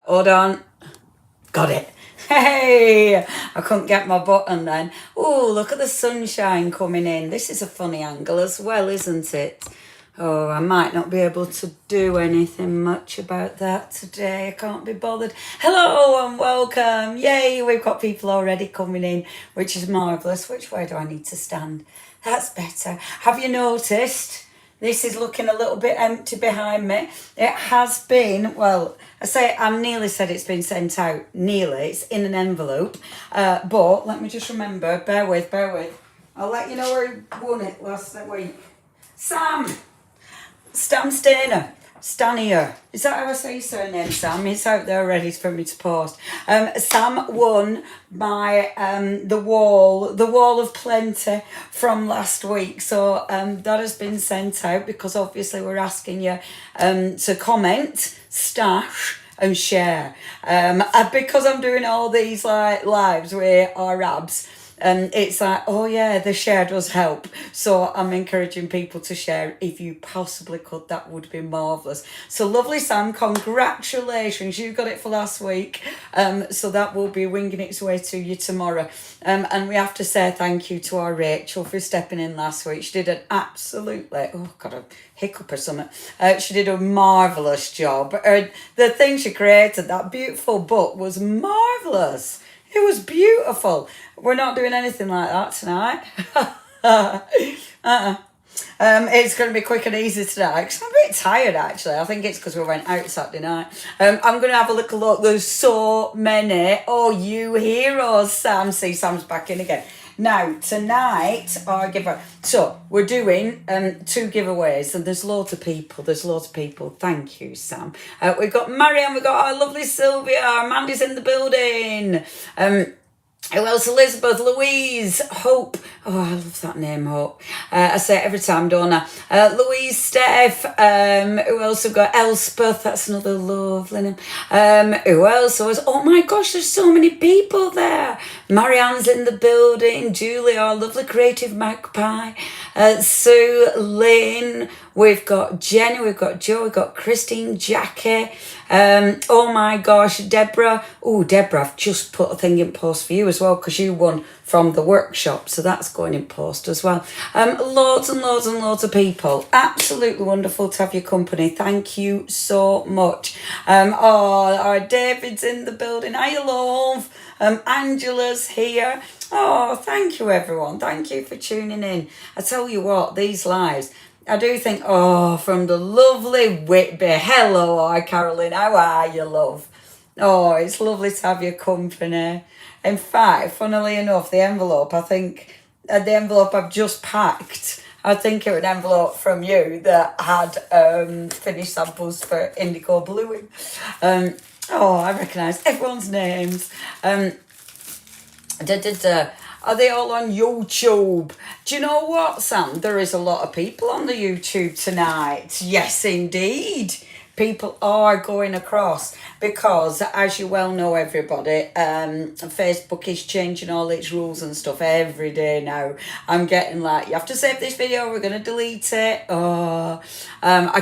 Hold on. Got it. Hey, I couldn't get my button then. Oh, look at the sunshine coming in. This is a funny angle as well, isn't it? Oh, I might not be able to do anything much about that today. I can't be bothered. Hello and welcome. Yay, we've got people already coming in, which is marvellous. Which way do I need to stand? That's better. Have you noticed? This is looking a little bit empty behind me. It has been, well, I nearly said it's been sent out. Nearly. It's in an envelope. But let me just remember. Bear with. I'll let you know where he won it last week. Sam Stainer. Stanier. Is that how I say your surname, Sam? It's out there ready for me to post. Sam won my the wall of plenty from last week. So that has been sent out because obviously we're asking you to comment, stash and share. Because I'm doing all these like lives with our abs. It's like, oh yeah, the share does help. So I'm encouraging people to share. If you possibly could, that would be marvellous. So lovely Sam, congratulations. You got it for last week. So that will be winging its way to you tomorrow. And we have to say thank you to our Rachel for stepping in last week. She did an absolutely, oh God, a hiccup or something. She did a marvellous job. The thing she created, that beautiful book, was marvellous. It was beautiful. We're not doing anything like that tonight. It's going to be quick and easy tonight because I'm a bit tired actually. I think it's because we went out Saturday night. I'm going to have a little look. There's so many. Oh, you heroes, Sam. See, Sam's back in again. Now, tonight, our giveaway. So, we're doing 2 giveaways, and there's loads of people. Thank you, Sam. We've got Marianne, we've got our lovely Sylvia, Mandy's in the building. Who else? Elizabeth, Louise, Hope. Oh, I love that name, Hope. I say it every time, don't I? Louise, Steph. Who else? We've got Elspeth. That's another lovely name. Who else? Oh my gosh, there's so many people there. Marianne's in the building. Julie, our lovely creative magpie. Sue, Lynn. We've got Jenny. We've got Joe. We've got Christine, Jackie. Oh my gosh, Deborah. Oh, Deborah, I've just put a thing in post for you as well because you won from the workshop. So that's going in post as well. Loads and loads of people. Absolutely wonderful to have your company. Thank you so much. Our David's in the building. Hi, love. Angela's here. Oh, thank you, everyone. Thank you for tuning in. I tell you what, these lives, I do think, from the lovely Whitby. Hello, hi, Caroline. How are you, love? Oh, it's lovely to have your company. In fact, funnily enough, the envelope I've just packed, I think it was an envelope from you that had finished samples for indigo bluing. I recognise everyone's names. Are they all on YouTube? Do you know what, Sam? There is a lot of people on the YouTube tonight. Yes, indeed. People are going across because, as you well know, everybody, Facebook is changing all its rules and stuff every day now. I'm getting like, you have to save this video, we're going to delete it. I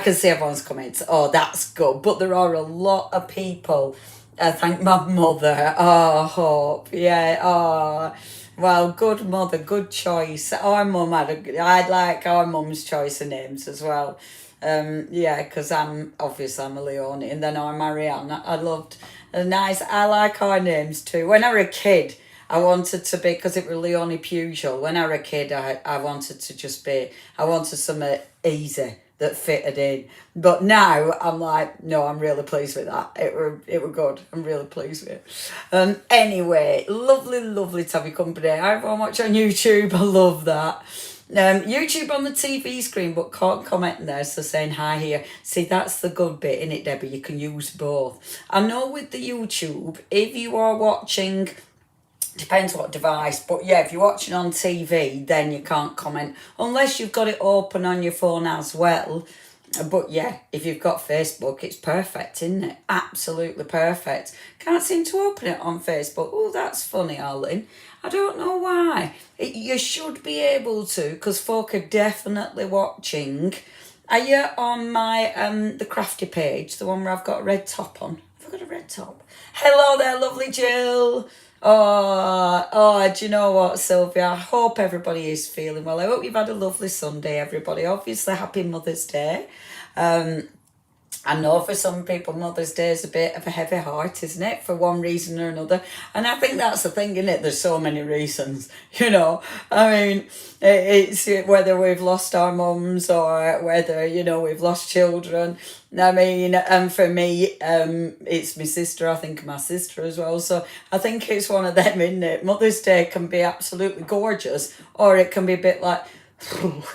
can see everyone's comments. Oh, that's good. But there are a lot of people. Thank my mother. Oh, Hope. Yeah. Well, good mother, good choice. Our mum I'd like our mum's choice of names as well. Because I'm a Leonie, and then I'm Marianne. I loved I like our names too. When I was a kid, I wanted to be, because it was Leonie Pugel. When I was a kid, I wanted to just be, I wanted something easy that fitted in. But now I'm like, no, I'm really pleased with that. It were good. I'm really pleased with it. Anyway, lovely to have your company. Everyone watch on YouTube. I love that. YouTube on the TV screen, but can't comment there, so saying hi here. See, that's the good bit, innit, Debbie? You can use both. I know with the YouTube, if you are watching, depends what device, but yeah, if you're watching on TV, then you can't comment unless you've got it open on your phone as well. But yeah, if you've got Facebook, it's perfect, isn't it? Absolutely perfect. Can't seem to open it on Facebook. Oh, that's funny, Arlene. I don't know why. You should be able to, because folk are definitely watching. Are you on my the crafty page, the one where I've got a red top on? Have I got a red top? Hello there, lovely Jill. Do you know what, Sylvia? I hope everybody is feeling well. I hope you've had a lovely Sunday, everybody. Obviously, happy Mother's Day. I know for some people Mother's Day is a bit of a heavy heart, isn't it? For one reason or another. And I think that's the thing, isn't it? There's so many reasons, I mean, it's whether we've lost our mums or whether, we've lost children. I mean, and for me, it's my sister, I think my sister as well. So I think it's one of them, isn't it? Mother's Day can be absolutely gorgeous, or it can be a bit like,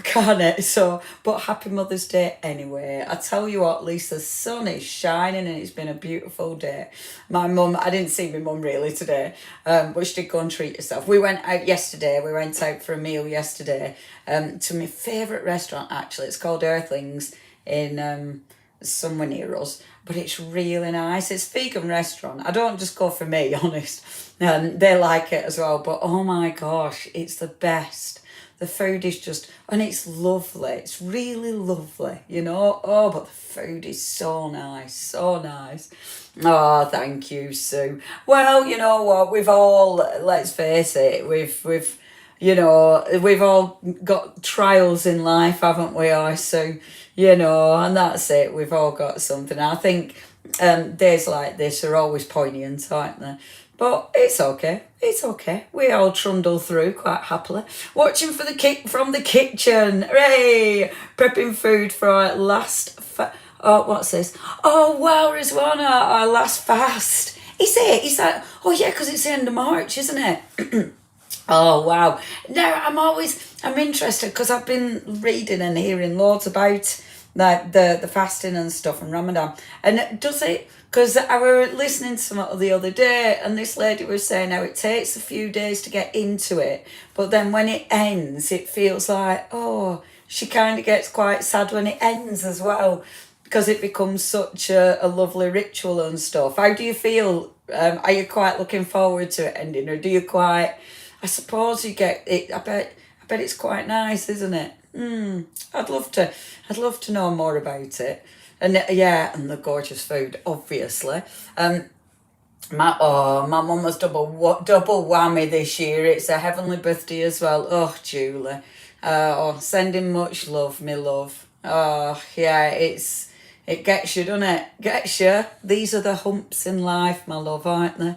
can't it? So, but happy Mother's Day anyway. I tell you what, Lisa, the sun is shining and it's been a beautiful day. My mum, I didn't see my mum really today, but she did go and treat herself. We went out yesterday. We went out for a meal yesterday to my favourite restaurant, actually. It's called Earthlings in somewhere near us, but it's really nice. It's a vegan restaurant. I don't just go for me, honest. They like it as well, but oh my gosh, it's the best. The food is just, and it's lovely. It's really lovely, Oh, but the food is so nice, so nice. Oh, thank you, Sue. Well, you know what? We've all, let's face it, we've all got trials in life, haven't we, or so, and that's it. We've all got something. I think days like this are always poignant, aren't they? But it's okay. It's okay. We all trundle through quite happily. Watching for from the kitchen. Hooray! Prepping food for our last... what's this? Oh, wow, Rizwana, our last fast. Is it? Is that... Oh, yeah, because it's the end of March, isn't it? Oh, wow. Now, I'm interested because I've been reading and hearing loads about like the fasting and stuff and Ramadan. And does it... Because I were listening to something the other day and this lady was saying how it takes a few days to get into it. But then when it ends, it feels like, oh, she kind of gets quite sad when it ends as well. Because it becomes such a lovely ritual and stuff. How do you feel? Are you quite looking forward to it ending? Or do you quite... I suppose you get it... I bet it's quite nice, isn't it? I'd love to know more about it. And and the gorgeous food, obviously. My mum was double whammy this year. It's a heavenly birthday as well. Oh, Julie. Sending much love, me love. Oh, yeah, it gets you, doesn't it? Gets you. These are the humps in life, my love, aren't they?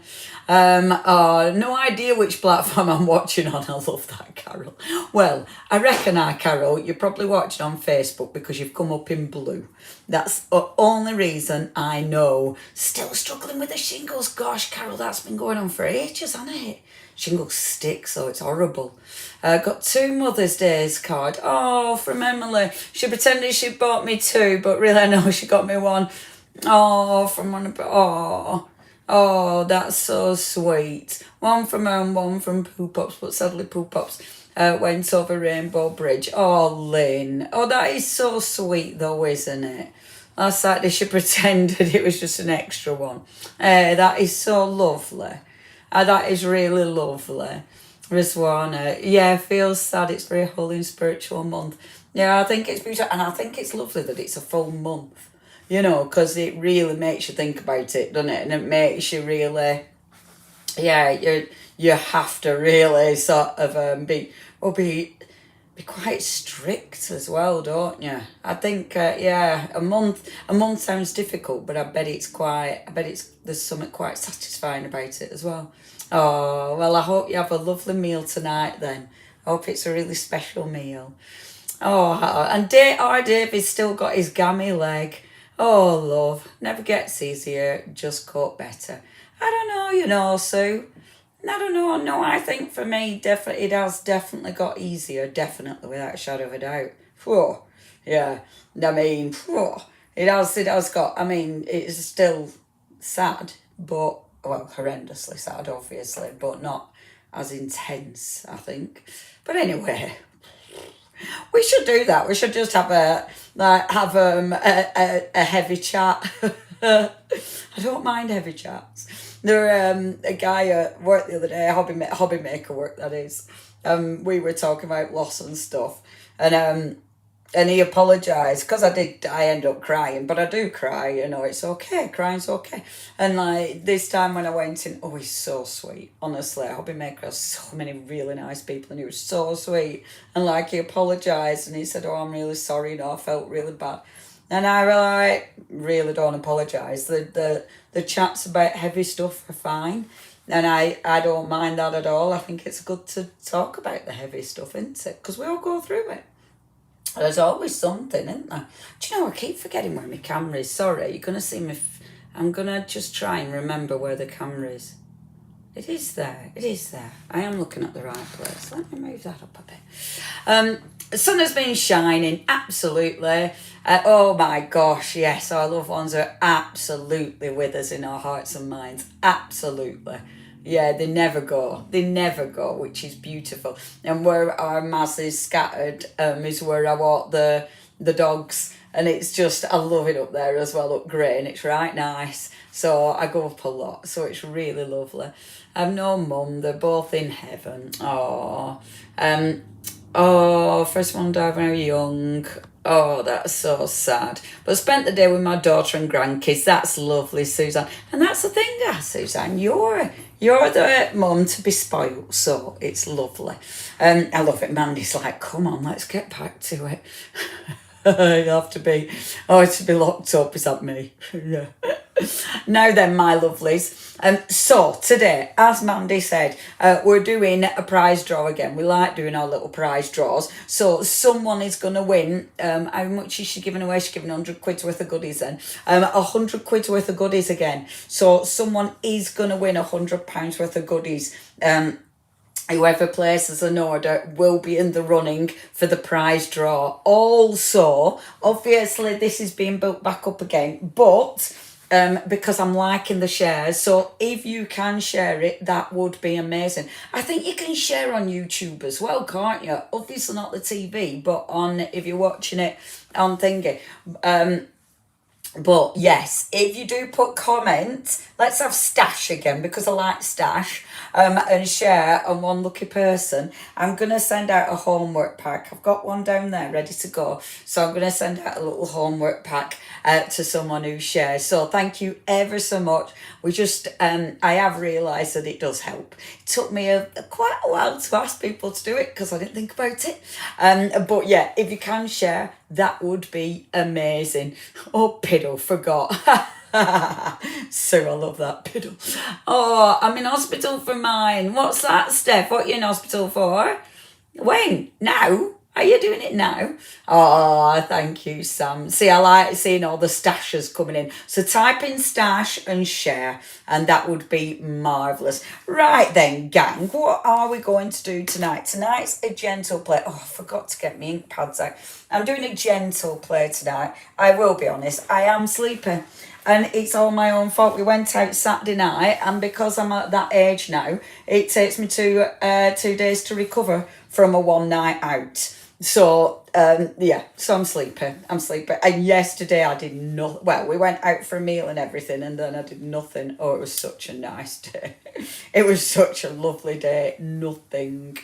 No idea which platform I'm watching on. I love that, Carol. Well, I reckon Carol, you're probably watching on Facebook because you've come up in blue. That's the only reason I know. Still struggling with the shingles. Gosh, Carol, that's been going on for ages, hasn't it? Shingles stick, so it's horrible. Got 2 Mother's Days card. Oh, from Emily. She pretended she bought me 2, but really I know she got me 1. Oh, from one of... Oh, that's so sweet. 1 from her and 1 from Poo Pops, but sadly Poo Pops went over Rainbow Bridge. Oh, Lynn. Oh, that is so sweet though, isn't it? Last Saturday she pretended it was just an extra one. That is so lovely. That is really lovely. Rizwana. Yeah, feels sad. It's very holy and spiritual month. Yeah, I think it's beautiful. And I think it's lovely that it's a full month. Because it really makes you think about it, doesn't it? And it makes you really... Yeah, you have to really sort of be quite strict as well, don't you? I think a month sounds difficult, but I bet there's something quite satisfying about it as well. Oh, well, I hope you have a lovely meal tonight then. I hope it's a really special meal. Oh, and David's still got his gammy leg. Oh, love, never gets easier, just caught better. I don't know, Sue. I don't know. No, I think for me, definitely, it has definitely got easier, definitely, without a shadow of a doubt. Whew. Yeah, I mean, it has got, it's still sad, but, well, horrendously sad, obviously, but not as intense, I think. But anyway, we should do that. We should just have a heavy chat. I don't mind heavy chats. There a guy at work the other day, hobby maker work that is. We were talking about loss and stuff, and and he apologised because I end up crying, but I do cry, you know, it's okay, crying's okay. And like this time when I went in, oh, he's so sweet, honestly. Hobby Maker has so many really nice people, and he was so sweet. And like he apologised and he said, oh, I'm really sorry, you know, I felt really bad. And I really don't apologise. The chats about heavy stuff are fine. And I don't mind that at all. I think it's good to talk about the heavy stuff, isn't it? Because we all go through it. There's always something, isn't there? Do you know, I keep forgetting where my camera is. Sorry, you're going to see me. I'm going to just try and remember where the camera is. It is there. It is there. I am looking at the right place. Let me move that up a bit. The sun has been shining, absolutely. Oh my gosh, yes, our loved ones are absolutely with us in our hearts and minds. Absolutely. Yeah, they never go. They never go, which is beautiful. And where our mass is scattered is where I walk the dogs. And it's just, I love it up there as well, up Grey, and it's right nice. So I go up a lot, so it's really lovely. I've no mum, they're both in heaven. First one died very young. Oh, that's so sad. But I spent the day with my daughter and grandkids. That's lovely, Suzanne. And that's the thing, Suzanne. You're the mum to be spoilt, so it's lovely. I love it. Mandy's like, come on, let's get back to it. You have to be, to be locked up, is that me? Yeah. Now then, my lovelies. So today, as Mandy said, we're doing a prize draw again. We like doing our little prize draws. So someone is going to win. How much is she giving away? She's giving 100 quid's worth of goodies then. 100 quid's worth of goodies again. So someone is going to win £100 worth of goodies. Whoever places an order will be in the running for the prize draw. Also, obviously, this is being built back up again, but because I'm liking the shares, so if you can share it, that would be amazing. I think you can share on YouTube as well, can't you? Obviously not the TV, but on if you're watching it on thingy. But yes, if you do put comments, let's have stash again because I like stash, and share on one lucky person. I'm going to send out a homework pack. I've got one down there ready to go. So I'm going to send out a little homework pack to someone who shares. So thank you ever so much. We just, I have realised that it does help. It took me quite a while to ask people to do it because I didn't think about it. But yeah, if you can share, that would be amazing. Oh, Piddle, forgot. Sue, I love that Piddle. Oh, I'm in hospital for mine. What's that, Steph? What are you in hospital for? When? Now? Are you doing it now? Oh, thank you, Sam. See, I like seeing all the stashes coming in. So type in stash and share, and that would be marvellous. Right then, gang, what are we going to do tonight? Tonight's a gentle play. Oh, I forgot to get my ink pads out. I'm doing a gentle play tonight. I will be honest, I am sleepy. And it's all my own fault. We went out Saturday night, and because I'm at that age now, it takes me 2 days to recover from a one night out. So, so I'm sleepy. And yesterday I did nothing. Well, we went out for a meal and everything, and then I did nothing. Oh, it was such a nice day. It was such a lovely day. Nothing.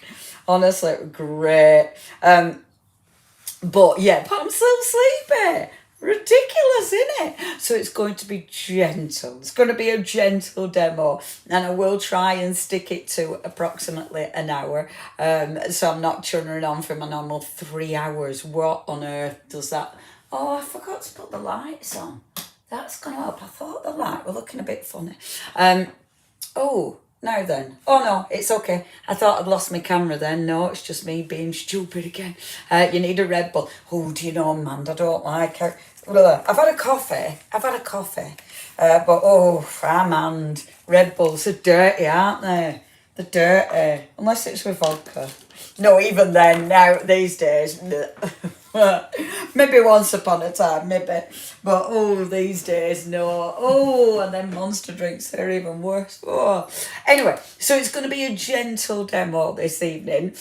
Honestly, it was great. But I'm still sleepy. Ridiculous, isn't it? So it's going to be gentle. It's going to be a gentle demo, and I will try and stick it to approximately an hour. So I'm not churning on for my normal 3 hours. What on earth does that? Oh, I forgot to put the lights on. That's going to help. I thought the light were looking a bit funny. Now then. Oh no, it's okay. I thought I'd lost my camera then. No, it's just me being stupid again. You need a Red Bull. Oh, do you know, Amanda, I don't like it. I've had a coffee. But Amanda, Red Bulls are dirty, aren't they? They're dirty. Unless it's with vodka. No, even then, now, these days. Maybe once upon a time, maybe. But, these days, no. And then Monster drinks, they're even worse. Anyway, so it's going to be a gentle demo this evening.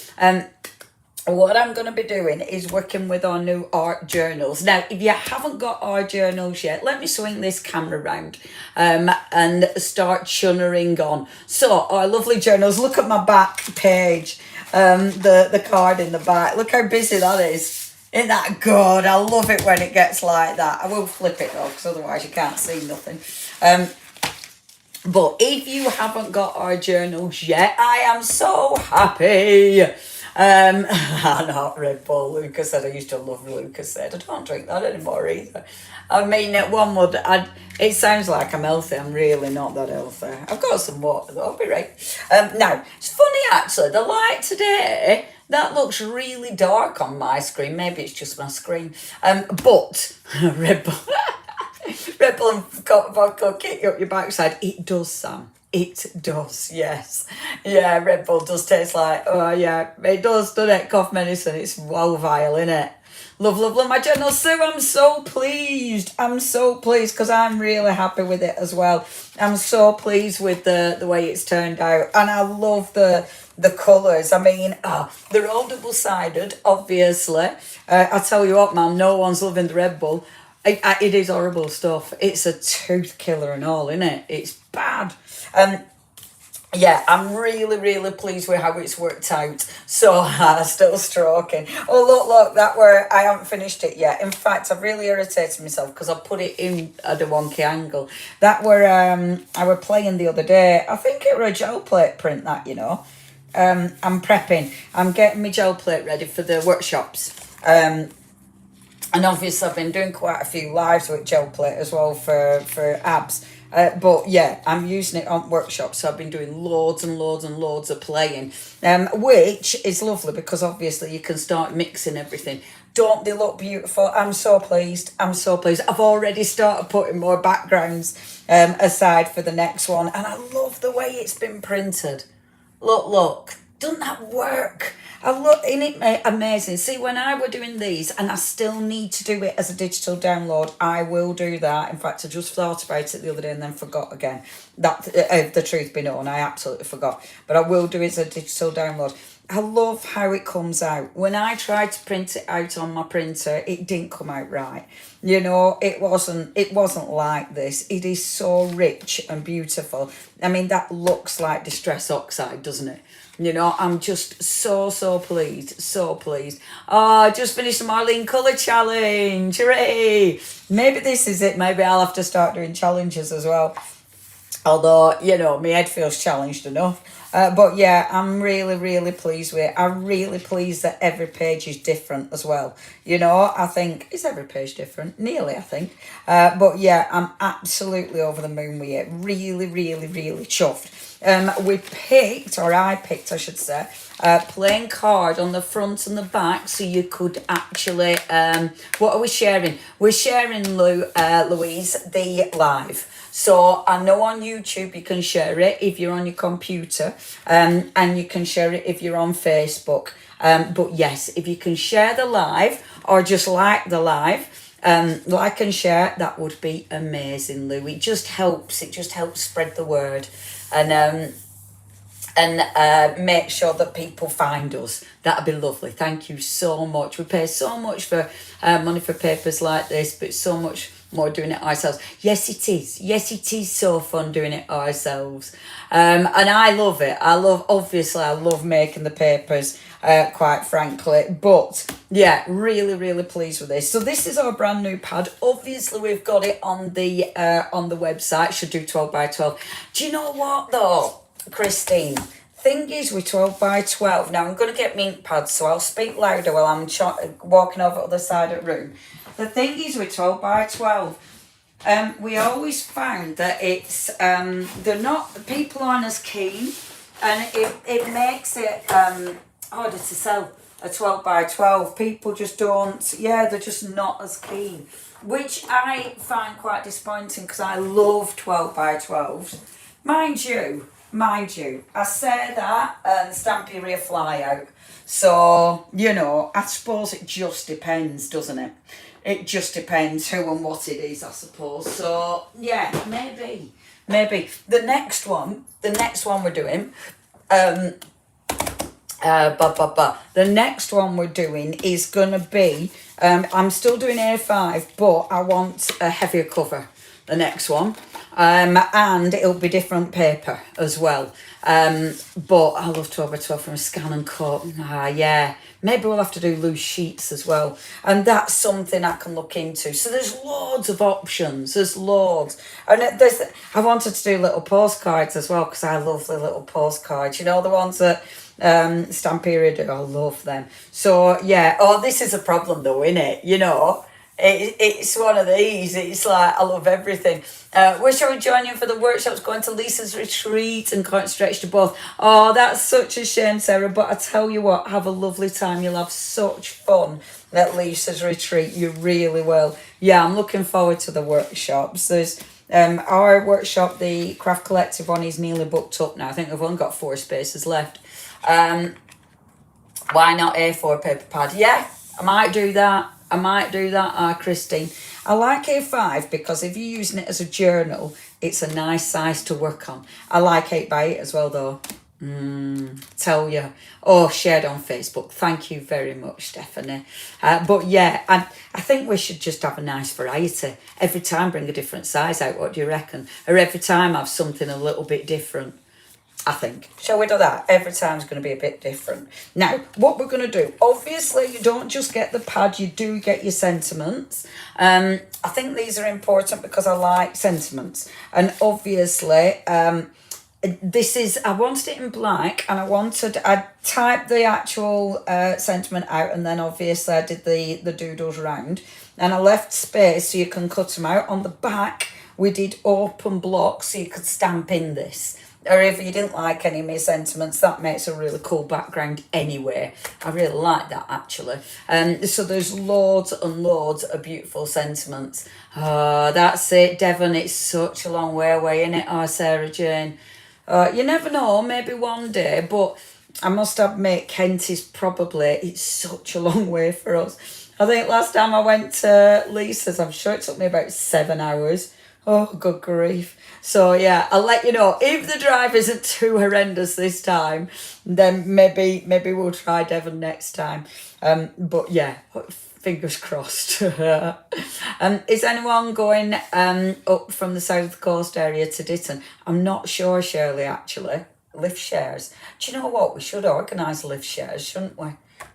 What I'm going to be doing is working with our new art journals. Now, if you haven't got art journals yet, let me swing this camera round and start chunnering on. So, our lovely journals, look at my back page, the card in the back. Look how busy that is. Isn't that good? I love it when it gets like that. I will flip it though, because otherwise you can't see nothing. But if you haven't got our journals yet, I am so happy. Not Red Bull. Lucas said I used to love Lucas said. I don't drink that anymore either. I mean, one would. It sounds like I'm healthy. I'm really not that healthy. I've got some water though. I'll be right. Now it's funny actually. The light today. That looks really dark on my screen. Maybe it's just my screen. But Red Bull, Red Bull and vodka kick you up your backside. It does, Sam. It does, yes. Yeah, Red Bull does taste like, oh yeah, it does, doesn't it? Cough medicine. It's wow vile, innit? Love, love, love my journal. Sue, I'm so pleased. I'm so pleased because I'm really happy with it as well. I'm so pleased with the way it's turned out. And I love the colours. I mean, they're all double-sided, obviously. I tell you what, man, no one's loving the Red Bull. It is horrible stuff. It's a tooth killer and all, innit? It's bad. Yeah, I'm really, really pleased with how it's worked out. So, still stroking. Oh, look, I haven't finished it yet. In fact, I've really irritated myself because I put it in at a wonky angle. That were, I were playing the other day. I think it were a gel plate print that, you know. I'm prepping. I'm getting my gel plate ready for the workshops. And obviously I've been doing quite a few lives with gel plate as well for abs. But yeah, I'm using it on workshops, so I've been doing loads and loads and loads of playing, which is lovely because obviously you can start mixing everything. Don't they look beautiful? I'm so pleased. I'm so pleased. I've already started putting more backgrounds aside for the next one, and I love the way it's been printed. Look, doesn't that work? I look in it, amazing. See, when I were doing these, and I still need to do it as a digital download, I will do that. In fact, I just thought about it the other day and then forgot again. That the truth be known, I absolutely forgot. But I will do it as a digital download. I love how it comes out. When I tried to print it out on my printer, it didn't come out right. You know, it wasn't like this. It is so rich and beautiful. I mean, that looks like Distress Oxide, doesn't it? You know, I'm just so pleased, so pleased. Oh, I just finished the Marlene Colour Challenge. Hooray! Maybe this is it. Maybe I'll have to start doing challenges as well. Although, you know, my head feels challenged enough. But yeah, I'm really, really pleased with it. I'm really pleased that every page is different as well. You know, I think, is every page different? Nearly, I think. But yeah, I'm absolutely over the moon with it. Really, really, really chuffed. I picked, I should say, plain card on the front and the back, so you could actually, what are we sharing? We're sharing, Louise, the live. So I know on YouTube you can share it if you're on your computer, and you can share it if you're on Facebook. But yes, if you can share the live or just like the live, like and share, that would be amazing, Lou. It just helps spread the word, and make sure that people find us. That'd be lovely. Thank you so much. We pay so much for money for papers like this, but so much more doing it ourselves. Yes, it is. Yes, it is so fun doing it ourselves. And I love it. I love making the papers, quite frankly. But yeah, really, really pleased with this. So this is our brand new pad. Obviously, we've got it on the website. Should do 12 by 12. Do you know what though, Christine? Thing is with 12 by 12. Now I'm going to get my ink pads, so I'll speak louder while I'm walking over to the other side of the room. The thing is with 12 by 12, we always found that it's, people aren't as keen, and it makes it harder to sell a 12 by 12. People just don't, they're just not as keen, which I find quite disappointing because I love 12 by 12s. Mind you, I say that and Stampy Rear fly out. So, you know, I suppose it just depends, doesn't it? It just depends who and what it is, I suppose. So, yeah, maybe. The next one we're doing, the next one we're doing is going to be, I'm still doing A5, but I want a heavier cover. the next one. And it'll be different paper as well. But I love 12x12 from a scan and cut. Yeah. Maybe we'll have to do loose sheets as well. And that's something I can look into. So there's loads of options. There's loads. And I wanted to do little postcards as well because I love the little postcards. You know, the ones that Stamperia do. I love them. So, yeah. Oh, this is a problem though, isn't it? You know, it's one of these. It's like, I love everything. Wish I would join you for the workshops, going to Lisa's retreat and can't stretch to both. Oh, that's such a shame, Sarah. But I tell you what, have a lovely time. You'll have such fun at Lisa's retreat. You really will. Yeah, I'm looking forward to the workshops. There's our workshop, the Craft Collective one, is nearly booked up now. I think we've only got 4 spaces left. Why not A4 paper pad? Yeah, I might do that. Christine. I like A5 because if you're using it as a journal, it's a nice size to work on. I like 8x8 as well, though. Tell you. Oh, shared on Facebook. Thank you very much, Stephanie. But yeah, I think we should just have a nice variety. Every time bring a different size out. What do you reckon? Or every time have something a little bit different. I think. Shall we do that? Every time's going to be a bit different. Now, what we're going to do, obviously, you don't just get the pad, you do get your sentiments. I think these are important because I like sentiments. And obviously, this is, I wanted it in black and I typed the actual sentiment out and then obviously I did the doodles round. And I left space so you can cut them out. On the back, we did open blocks so you could stamp in this. Or if you didn't like any of my sentiments, that makes a really cool background anyway. I really like that, actually. So there's loads and loads of beautiful sentiments. Oh, that's it, Devon. It's such a long way away, isn't it? Oh, Sarah Jane. You never know, maybe one day, but I must admit, Kent is probably, it's such a long way for us. I think last time I went to Lisa's, I'm sure it took me about 7 hours. Oh, good grief. So, yeah, I'll let you know. If the drive isn't too horrendous this time, then maybe we'll try Devon next time. But, yeah, fingers crossed. Is anyone going up from the South Coast area to Ditton? I'm not sure, Shirley, actually. Lift shares. Do you know what? We should organise lift shares, shouldn't we?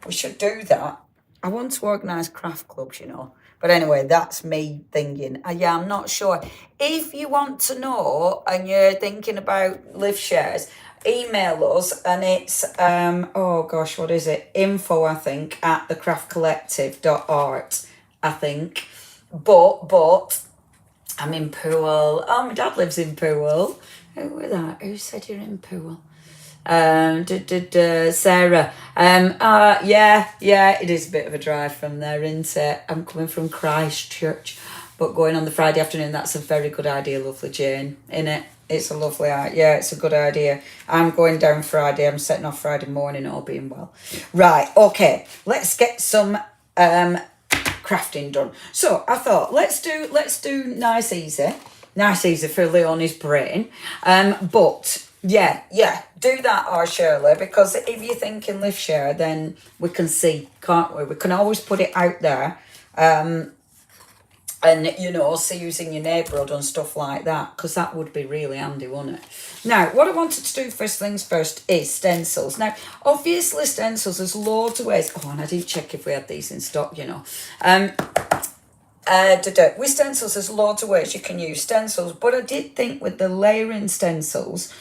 We should do that. I want to organise craft clubs, you know. But anyway, that's me thinking. Yeah, I'm not sure. If you want to know and you're thinking about lift shares, email us and it's, oh gosh, what is it? Info, I think, at thecraftcollective.art, I think. But, I'm in Poole. Oh, my dad lives in Poole. Who was that? Who said you're in Poole? Sarah. Yeah, it is a bit of a drive from there, isn't it? I'm coming from Christchurch, but going on the Friday afternoon, that's a very good idea, lovely Jane, innit? It's a lovely idea. Yeah, it's a good idea. I'm going down Friday. I'm setting off Friday morning, all being well. Right, okay. Let's get some crafting done. So I thought let's do nice easy for Leonie's brain. But yeah, do that, or Shirley, because if you're thinking lift share, then we can see, can't we? We can always put it out there, and you know, see who's in your neighbourhood and stuff like that, because that would be really handy, wouldn't it? Now, what I wanted to do first things first is stencils. Now, obviously stencils, there's loads of ways. Oh, and I didn't check if we had these in stock, you know. With stencils, there's loads of ways you can use stencils, but I did think with the layering stencils,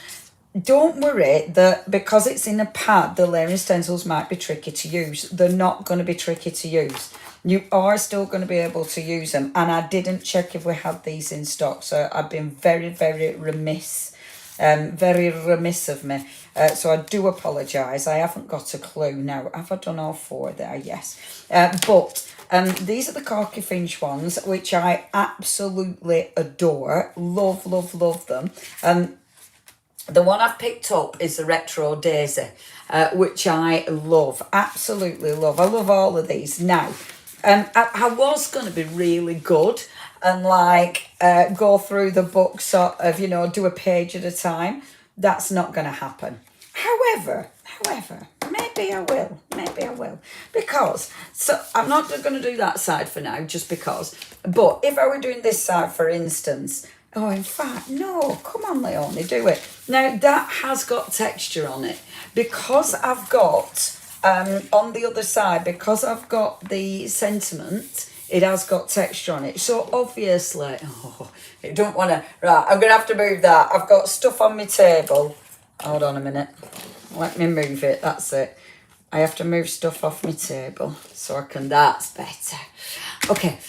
don't worry that because it's in a pad, the layering stencils might be tricky to use. They're not going to be tricky to use. You are still going to be able to use them. And I didn't check if we had these in stock. So I've been very, very remiss. Very remiss of me. So I do apologise. I haven't got a clue now. Have I done all 4 there? Yes. But these are the Corky Finch ones, which I absolutely adore. Love, love, love them. The one I've picked up is the Retro Daisy, which I love, absolutely love. I love all of these. Now, I was going to be really good and go through the book sort of, you know, do a page at a time. That's not going to happen. However, maybe maybe I will. Because, so I'm not going to do that side for now, just because. But if I were doing this side, for instance, oh, in fact, no, come on, Leonie, do it. Now, that has got texture on it. Because I've got, on the other side, because I've got the sentiment, it has got texture on it. So, obviously, I don't want to, right, I'm going to have to move that. I've got stuff on my table. Hold on a minute. Let me move it, that's it. I have to move stuff off my table so I can, that's better. Okay,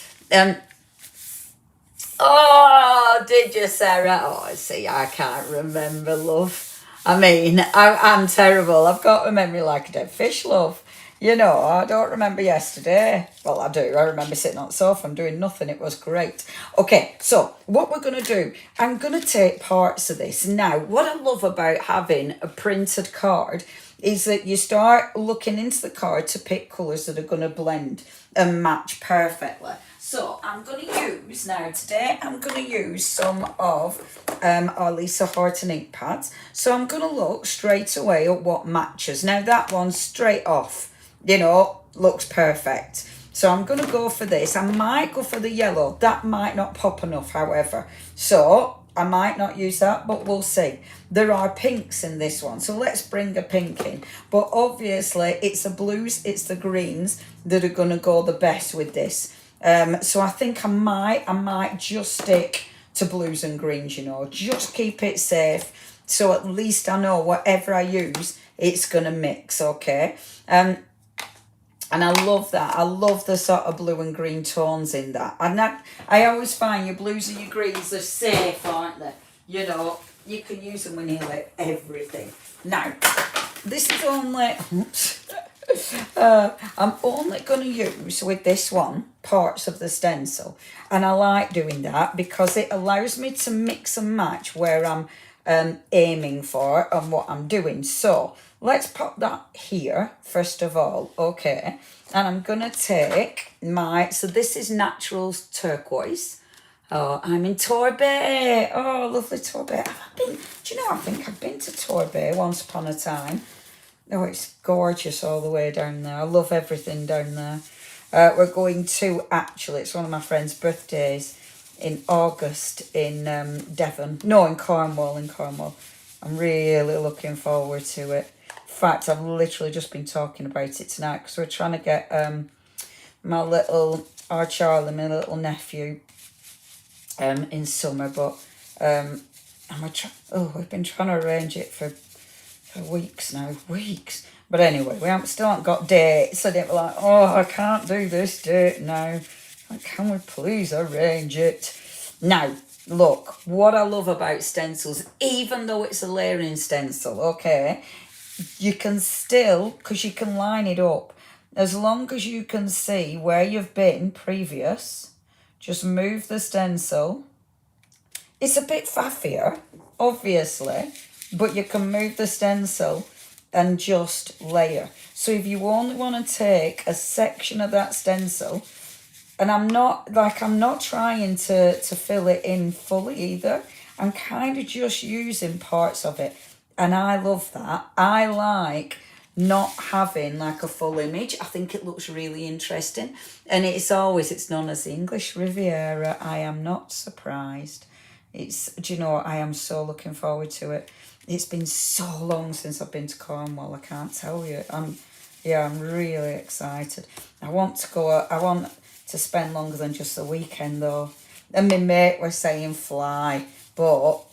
oh, did you, Sarah? Oh, see, I can't remember, love. I mean, I'm terrible. I've got a memory like a dead fish, love. You know, I don't remember yesterday. Well, I do. I remember sitting on the sofa and doing nothing. It was great. Okay, so what we're going to do, I'm going to take parts of this. Now, what I love about having a printed card is that you start looking into the card to pick colours that are going to blend and match perfectly. So I'm going to use, now today, I'm going to use some of our Lisa Horton ink pads. So I'm going to look straight away at what matches. Now that one's straight off, you know, looks perfect. So I'm going to go for this. I might go for the yellow. That might not pop enough, however. So I might not use that, but we'll see. There are pinks in this one, so let's bring a pink in. But obviously, it's the blues, it's the greens that are going to go the best with this. So I think I might just stick to blues and greens, you know. Just keep it safe, so at least I know whatever I use, it's going to mix, okay? And I love that. I love the sort of blue and green tones in that. And I always find your blues and your greens are safe, aren't they? You know, you can use them with nearly everything. Now, this is only... I'm only going to use, with this one, parts of the stencil. And I like doing that because it allows me to mix and match where I'm aiming for and what I'm doing. So... let's pop that here, first of all, okay? And I'm going to take my, so this is Naturals Turquoise. Oh, I'm in Torbay. Oh, lovely Torbay. Have I been, do you know, I think I've been to Torbay once upon a time. Oh, it's gorgeous all the way down there. I love everything down there. We're going to, actually, it's one of my friend's birthdays in August in Devon. No, in Cornwall, I'm really looking forward to it. In fact, I've literally just been talking about it tonight because we're trying to get our Charlie, my little nephew, in summer. But we've been trying to arrange it for weeks now, weeks. But anyway, still haven't got dates. And it was like, oh, I can't do this date now. Like, can we please arrange it? Now, look, what I love about stencils, even though it's a layering stencil, okay, you can still, because you can line it up, as long as you can see where you've been previous, just move the stencil. It's a bit faffier, obviously, but you can move the stencil and just layer. So if you only want to take a section of that stencil, and I'm not trying to fill it in fully either, I'm kind of just using parts of it. And I love that. I like not having like a full image. I think it looks really interesting. And it's known as the English Riviera. I am not surprised. Do you know what? I am so looking forward to it. It's been so long since I've been to Cornwall. I can't tell you. I'm really excited. I want to spend longer than just the weekend though. And my mate was saying fly, but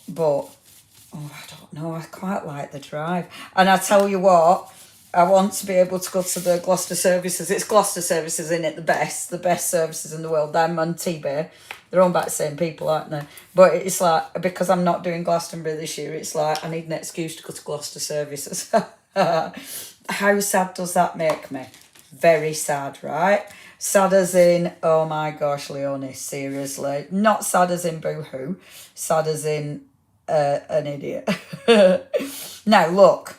oh, I don't know. I quite like the drive. And I tell you what, I want to be able to go to the Gloucester services. It's Gloucester services, isn't it? The best services in the world. Them and T-Bay. They're owned by the same people, aren't they? But it's like, because I'm not doing Glastonbury this year, it's like I need an excuse to go to Gloucester services. How sad does that make me? Very sad, right? Sad as in, oh my gosh, Leonie, seriously. Not sad as in boo-hoo. Sad as in... an idiot. Now look,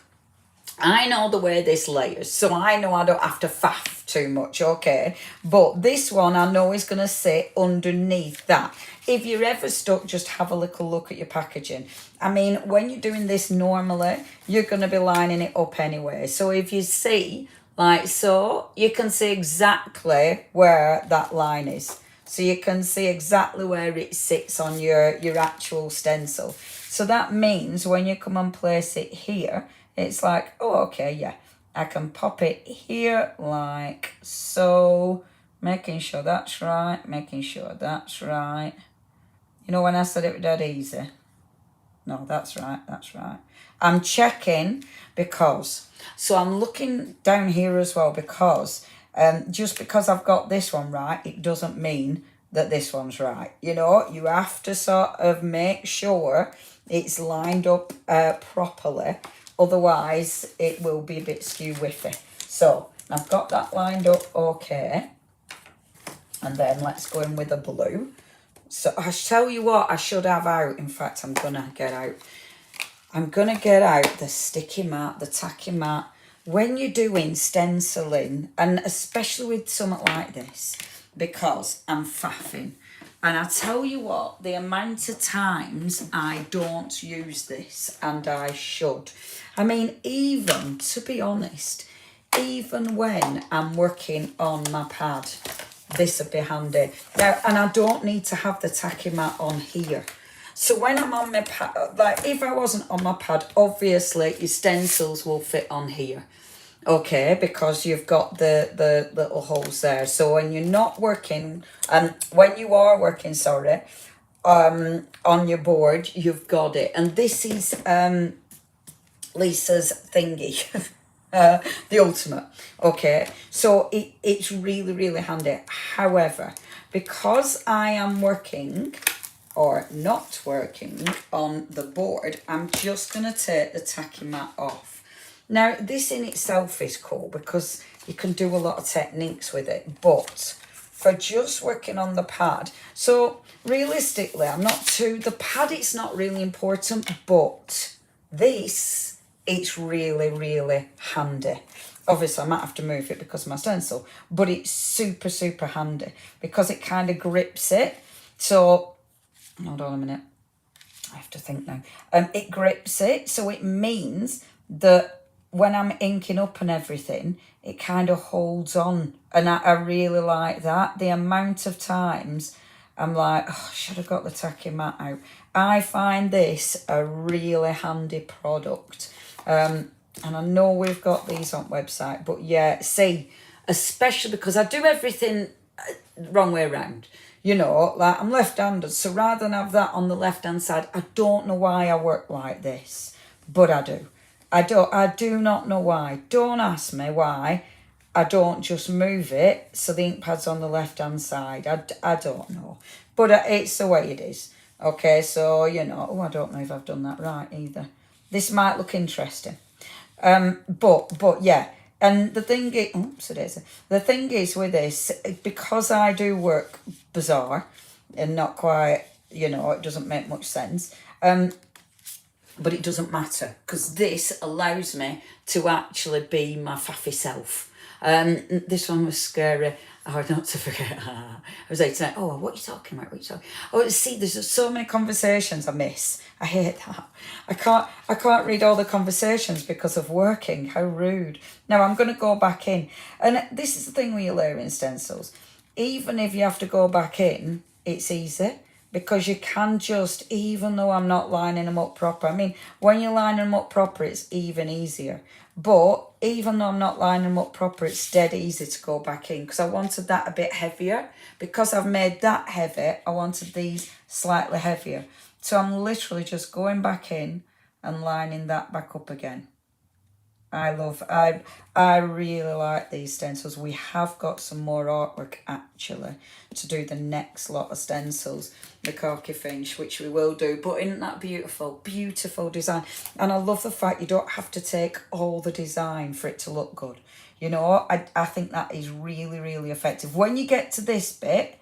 I know the way this layers, so I know I don't have to faff too much, okay? But this one I know is going to sit underneath that. If you're ever stuck, just have a little look at your packaging. I mean, when you're doing this normally, you're going to be lining it up anyway. So if you see, like so, you can see exactly where that line is. So you can see exactly where it sits on your actual stencil. So that means when you come and place it here, it's like, oh, okay, yeah. I can pop it here like so, making sure that's right, making sure that's right. You know when I said it was dead easy? No, that's right, that's right. I'm checking because, so I'm looking down here as well because just because I've got this one right, it doesn't mean that this one's right. You know, you have to sort of make sure it's lined up properly. Otherwise, it will be a bit skew-whiffy. So, I've got that lined up okay. And then let's go in with a blue. So, I tell you what I should have out. In fact, I'm going to get out the sticky mat, the tacky mat. When you're doing stenciling, and especially with something like this, because I'm faffing. And I tell you what, the amount of times I don't use this, and I should. I mean, even, to be honest, even when I'm working on my pad, this would be handy. Now, and I don't need to have the tacky mat on here. So when I'm on my pad, like if I wasn't on my pad, obviously your stencils will fit on here. Okay, because you've got the little holes there. So when you're not working, when you are working, sorry, on your board, you've got it. And this is Lisa's thingy, the ultimate. Okay, so it's really, really handy. However, because I am working or not working on the board, I'm just going to take the tacky mat off. Now, this in itself is cool because you can do a lot of techniques with it, but for just working on the pad, so realistically, the pad it's not really important, but this, it's really, really handy. Obviously, I might have to move it because of my stencil, but it's super, super handy because it kind of grips it. So, hold on a minute. I have to think now. It grips it, so it means that when I'm inking up and everything, it kind of holds on. And I really like that. The amount of times I'm like, oh, I should have got the tacky mat out. I find this a really handy product. And I know we've got these on website, but yeah, see, especially because I do everything wrong way around. You know, like I'm left-handed, so rather than have that on the left-hand side, I don't know why I work like this, but I do. I do not know why. Don't ask me why I don't just move it so the ink pad's on the left-hand side. I don't know. But it's the way it is. Okay, so, you know, oh, I don't know if I've done that right either. This might look interesting. But yeah. And the thing is, the thing is with this, because I do work bizarre and not quite, you know, it doesn't make much sense. But it doesn't matter because this allows me to actually be my faffy self. This one was scary. Oh, not to forget. I was like, oh, what are you talking about? What are you talking? Oh, see, there's so many conversations I miss. I hate that. I can't read all the conversations because of working. How rude. Now I'm going to go back in. And this is the thing with your layering stencils. Even if you have to go back in, it's easy. Because you can just, even though I'm not lining them up proper. I mean, when you line them up proper, it's even easier. But even though I'm not lining them up proper, it's dead easy to go back in. Because I wanted that a bit heavier. Because I've made that heavy, I wanted these slightly heavier. So I'm literally just going back in and lining that back up again. I really like these stencils. We have got some more artwork actually to do the next lot of stencils, the khaki finch, which we will do. But isn't that beautiful? Beautiful design. And I love the fact you don't have to take all the design for it to look good. You know, I think that is really, really effective. When you get to this bit,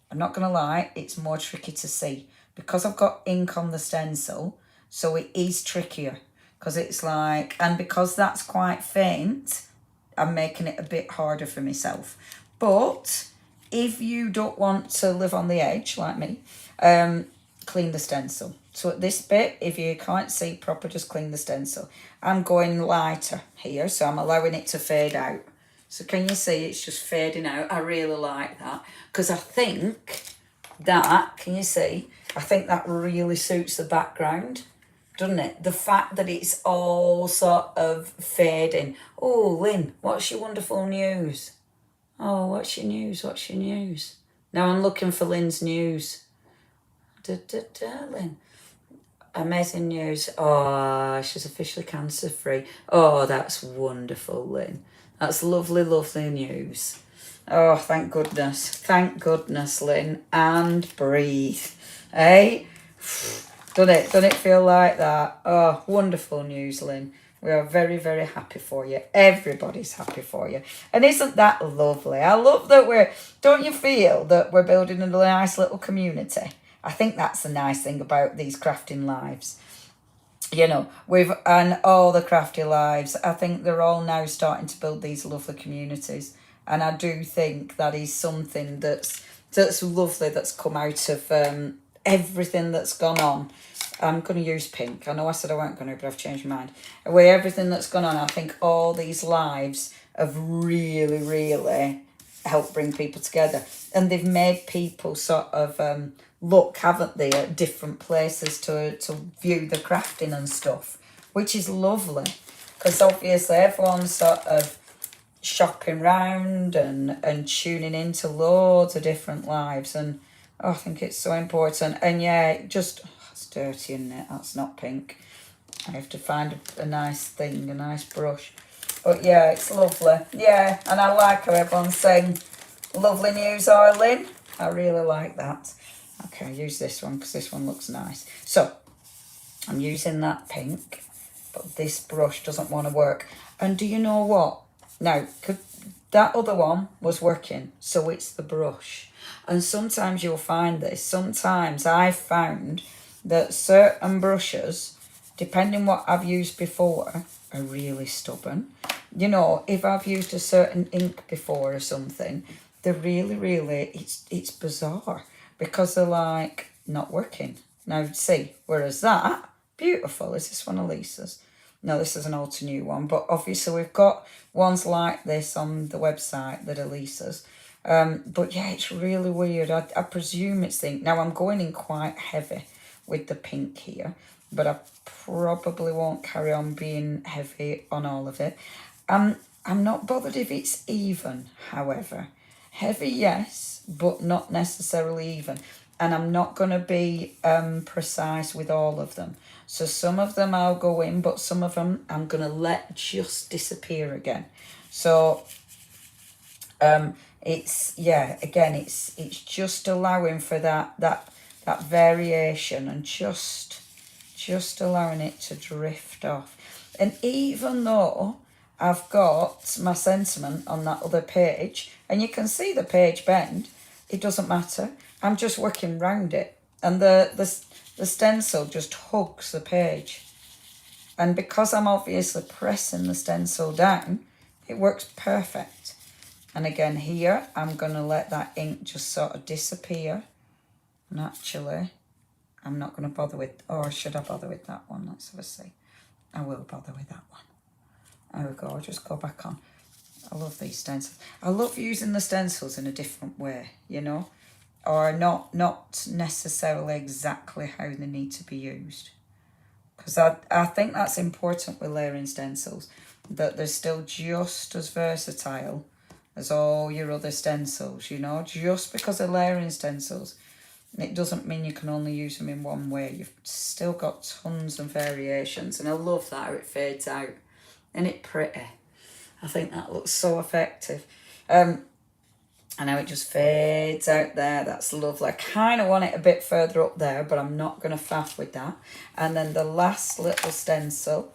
I'm not going to lie, it's more tricky to see. Because I've got ink on the stencil, so it is trickier. because it's like, and because that's quite faint, I'm making it a bit harder for myself. But if you don't want to live on the edge like me, clean the stencil. So at this bit, if you can't see proper, just clean the stencil. I'm going lighter here, so I'm allowing it to fade out. So can you see it's just fading out? I really like that, because I think that, can you see? I think that really suits the background, doesn't it? The fact that it's all sort of fading. Oh, Lynn, what's your wonderful news? Oh, what's your news? What's your news? Now I'm looking for Lynn's news. Lynn. Amazing news. Oh, she's officially cancer free. Oh, that's wonderful, Lynn. That's lovely, lovely news. Oh, thank goodness. Thank goodness, Lynn. And breathe. Eh? Doesn't it feel like that? Oh, wonderful news, Lynn. We are very, very happy for you. Everybody's happy for you. And isn't that lovely? I love that don't you feel that we're building a nice little community? I think that's the nice thing about these crafting lives. You know, and all the crafty lives, I think they're all now starting to build these lovely communities. And I do think that is something that's lovely that's come out of everything that's gone on. I'm going to use pink. I know I said I weren't going to, but I've changed my mind. With everything that's gone on, I think all these lives have really, really helped bring people together. And they've made people sort of look, haven't they, at different places to view the crafting and stuff, which is lovely. Because obviously everyone's sort of shopping round and tuning into loads of different lives. And I think it's so important. And yeah, it's dirty, isn't it? That's not pink. I have to find a nice thing, a nice brush. But yeah, it's lovely. Yeah, and I like how everyone's saying lovely news, Arlene. I really like that. Okay, I'll use this one because this one looks nice. So, I'm using that pink, but this brush doesn't want to work. And do you know what? Now, that other one was working, so it's the brush. And sometimes you'll find this. Sometimes I've found that certain brushes, depending what I've used before, are really stubborn. You know, if I've used a certain ink before or something, they're really, really, it's bizarre because they're like not working. Now, see, whereas that, beautiful. Is this one Elisa's? No, this is an Ulta New one. But obviously we've got ones like this on the website that are Lisa's. But yeah, it's really weird. I presume it's the ink. Now, I'm going in quite heavy with the pink here, but I probably won't carry on being heavy on all of it. I'm not bothered if it's even, however. Heavy, yes, but not necessarily even. And I'm not going to be precise with all of them. So some of them I'll go in, but some of them I'm going to let just disappear again. So it's just allowing for that variation and just allowing it to drift off. And even though I've got my sentiment on that other page, and you can see the page bend, it doesn't matter. I'm just working round it. And the stencil just hugs the page. And because I'm obviously pressing the stencil down, it works perfect. And again here, I'm going to let that ink just sort of disappear. And actually, I'm not going to bother with, or should I bother with that one? Let's have a see. I will bother with that one. There we go, I'll just go back on. I love these stencils. I love using the stencils in a different way, you know, or not necessarily exactly how they need to be used. Because I think that's important with layering stencils, that they're still just as versatile as all your other stencils, you know. Just because they're layering stencils, it doesn't mean you can only use them in one way. You've still got tons of variations, and I love that how it fades out. Isn't it pretty? I think that looks so effective. And how it just fades out there. That's lovely. I kind of want it a bit further up there, but I'm not going to faff with that. And then the last little stencil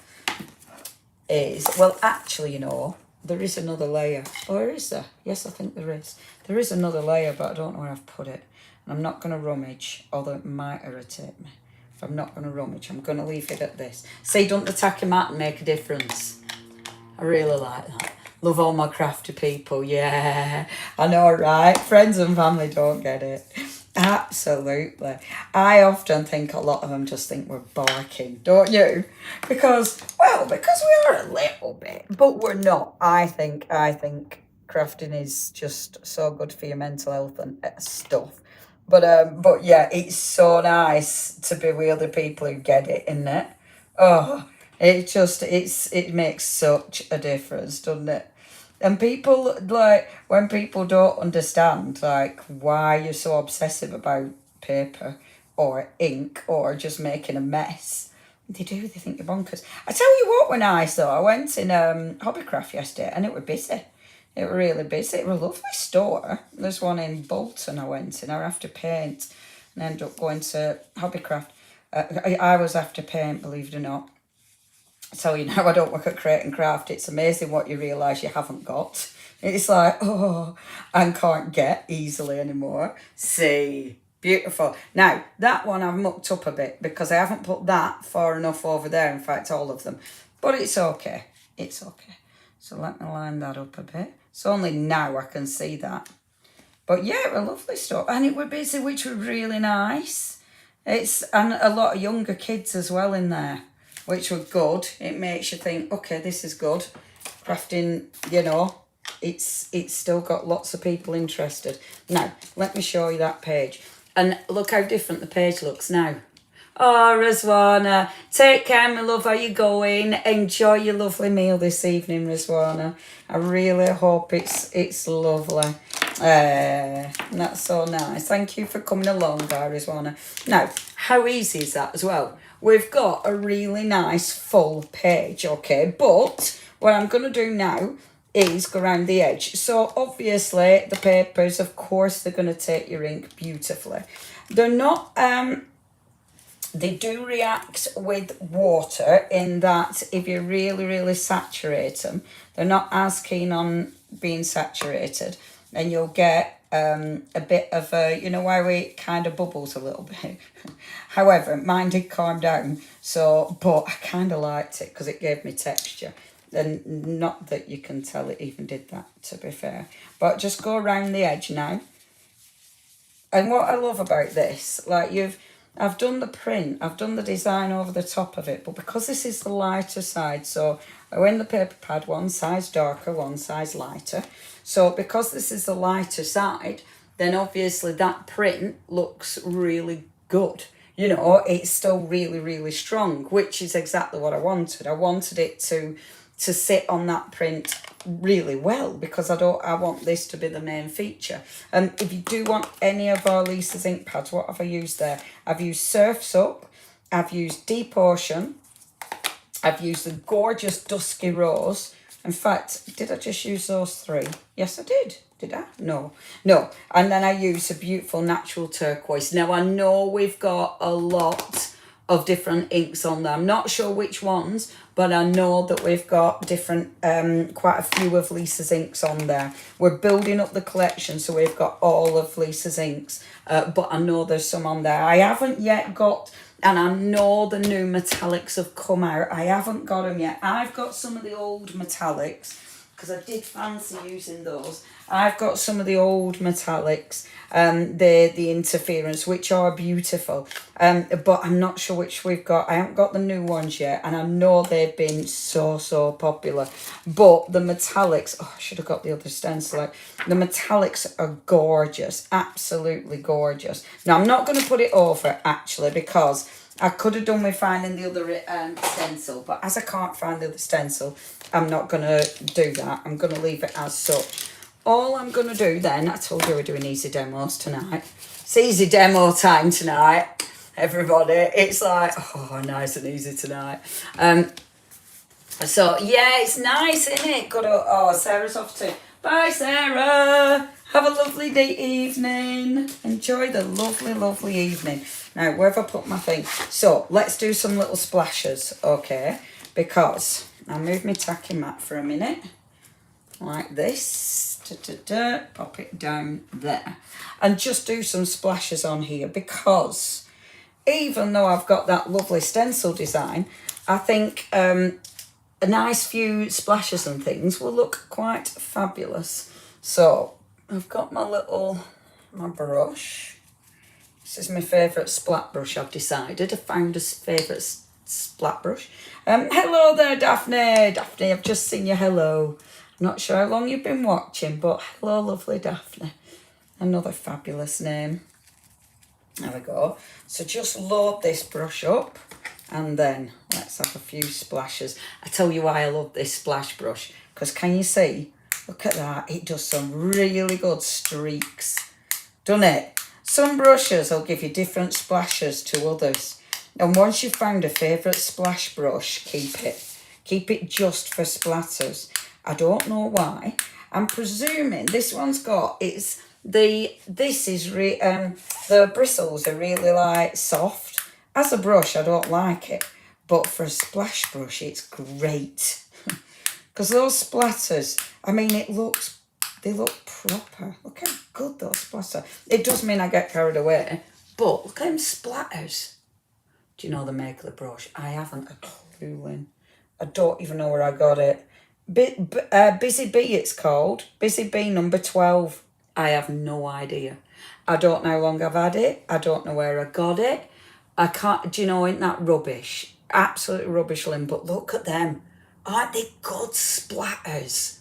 is, well, actually, you know, there is another layer. Or is there? Yes, I think there is. There is another layer, but I don't know where I've put it. And I'm not going to rummage, although it might irritate me. if I'm not going to rummage, I'm going to leave it at this. See, don't the tacky mat make a difference? I really like that. Love all my crafty people, yeah. I know, right? Friends and family don't get it. Absolutely. I often think a lot of them just think we're barking, don't you? Because we are a little bit, but we're not. I think crafting is just so good for your mental health and stuff. But yeah, it's so nice to be with other people who get it, isn't it? Oh, it makes such a difference, doesn't it? And people, like, when people don't understand, like, why you're so obsessive about paper or ink or just making a mess, they think you're bonkers. I tell you what were nice, though. I went in Hobbycraft yesterday and it were busy. It were really busy. It was a lovely store. There's one in Bolton I went in. I were after paint and ended up going to Hobbycraft. I was after paint, believe it or not. So, you know, I don't work at Create and Craft. It's amazing what you realise you haven't got. It's like, oh, I can't get easily anymore. See, beautiful. Now, that one I've mucked up a bit because I haven't put that far enough over there. In fact, all of them. But it's okay. It's okay. So let me line that up a bit. It's only now I can see that. But yeah, a lovely stuff. And it were busy, which were really nice. And a lot of younger kids as well in there, which were good. It makes you think, okay, this is good. Crafting, you know, it's still got lots of people interested. Now, let me show you that page. And look how different the page looks now. Oh, Rizwana, take care, my love. How you going? Enjoy your lovely meal this evening, Rizwana. I really hope it's lovely. That's so nice. Thank you for coming along, Rizwana. Now, how easy is that as well? We've got a really nice full page, okay? But what I'm going to do now is go around the edge. So obviously the papers, of course, they're going to take your ink beautifully. They're not... They do react with water in that if you really, really saturate them, they're not as keen on being saturated. And you'll get a bit of a, you know, why it kind of bubbles a little bit. However, mine did calm down. So, but I kind of liked it because it gave me texture. And not that you can tell it even did that, to be fair. But just go around the edge now. And what I love about this, like I've done the print, I've done the design over the top of it, but because this is the lighter side, so I went the paper pad one size darker, one size lighter. So because this is the lighter side, then obviously that print looks really good. You know, it's still really, really strong, which is exactly what I wanted. I wanted it to sit on that print really well because I want this to be the main feature. If you do want any of our Lisa's ink pads, what have I used there? I've used Surf's Up, I've used Deep Ocean, I've used the gorgeous Dusky Rose. In fact, did I just use those three? Yes, I did. Did I? No. And then I used a beautiful natural turquoise. Now, I know we've got a lot of different inks on there. I'm not sure which ones, but I know that we've got different, quite a few of Lisa's inks on there. We're building up the collection, so we've got all of Lisa's inks, but I know there's some on there. I haven't yet got, and I know the new metallics have come out. I haven't got them yet. I've got some of the old metallics, because I did fancy using those. I've got some of the old metallics, the interference, which are beautiful. But I'm not sure which we've got. I haven't got the new ones yet, and I know they've been so popular. But the metallics, oh, I should have got the other stencil out. The metallics are gorgeous, absolutely gorgeous. Now, I'm not going to put it over, actually, because I could have done with finding the other stencil, but as I can't find the other stencil, I'm not going to do that. I'm going to leave it as such. All I'm going to do then, I told you we're doing easy demos tonight. It's easy demo time tonight, everybody. It's like, oh, nice and easy tonight. So, yeah, it's nice, isn't it? Oh, Sarah's off too. Bye, Sarah. Have a lovely evening. Enjoy the lovely evening. Now, where have I put my thing? So, let's do some little splashes, okay? Because I'll move my tacky mat for a minute. Like this. Pop it down there. And just do some splashes on here because even though I've got that lovely stencil design, I think a nice few splashes and things will look quite fabulous. So I've got my brush. This is my favourite splat brush, I've decided. I found a favourite splat brush. Hello there, Daphne. Daphne, I've just seen you. Hello. I'm not sure how long you've been watching, but hello, lovely Daphne. Another fabulous name. There we go. So just load this brush up and then let's have a few splashes. I tell you why I love this splash brush, because can you see? Look at that. It does some really good streaks, doesn't it? Some brushes will give you different splashes to others. And once you've found a favourite splash brush, keep it. Keep it just for splatters. I don't know why. I'm presuming this one's got, the bristles are really like soft. As a brush, I don't like it. But for a splash brush, it's great. Because those splatters, I mean, they look proper. Look how good those splatters are. It does mean I get carried away. But look at them splatters. Do you know the make of the brush? I haven't a clue, Lynn. I don't even know where I got it. Busy Bee it's called. Busy Bee number 12. I have no idea. I don't know how long I've had it. I don't know where I got it. I can't, do you know, isn't that rubbish? Absolutely rubbish, Lynn. But look at them. Aren't they good splatters?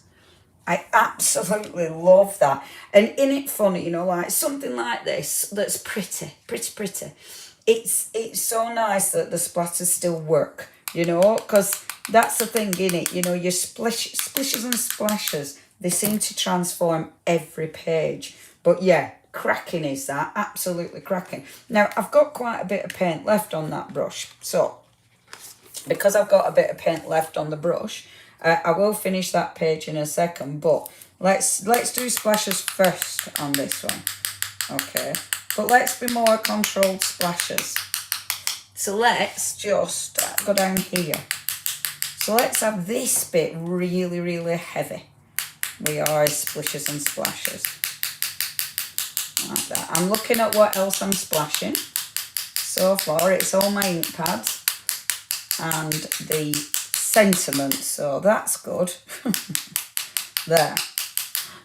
I absolutely love that. And isn't it funny, you know, like something like this that's pretty. It's so nice that the splatters still work, you know, because that's the thing, innit? You know, your splishes and splashes, they seem to transform every page. But yeah, cracking is that, absolutely cracking. Now, I've got quite a bit of paint left on that brush. So, because I've got a bit of paint left on the brush, I will finish that page in a second, but let's do splashes first on this one. Okay, but let's be more controlled splashes. So let's just go down here. So let's have this bit really heavy. We are splishes and splashes. Like that. I'm looking at what else I'm splashing. So far, it's all my ink pads and the sentiments, so that's good. There.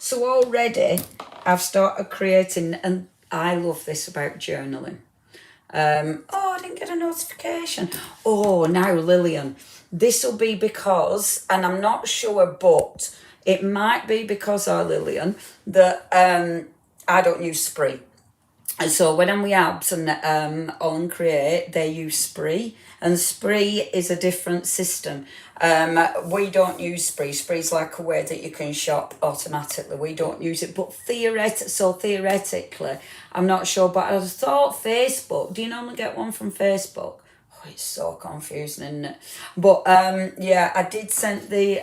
So already I've started creating, and I love this about journaling. Oh, I didn't get a notification. Oh, now Lillian, this will be because, and I'm not sure, but it might be because, Lillian, that I don't use Spree. And so when I'm with Abs and on Create, they use Spree. And Spree is a different system. We don't use Spree. Spree's like a way that you can shop automatically. We don't use it. But theoretically, I'm not sure. But I thought Facebook, do you normally get one from Facebook? Oh, it's so confusing, isn't it? But yeah, I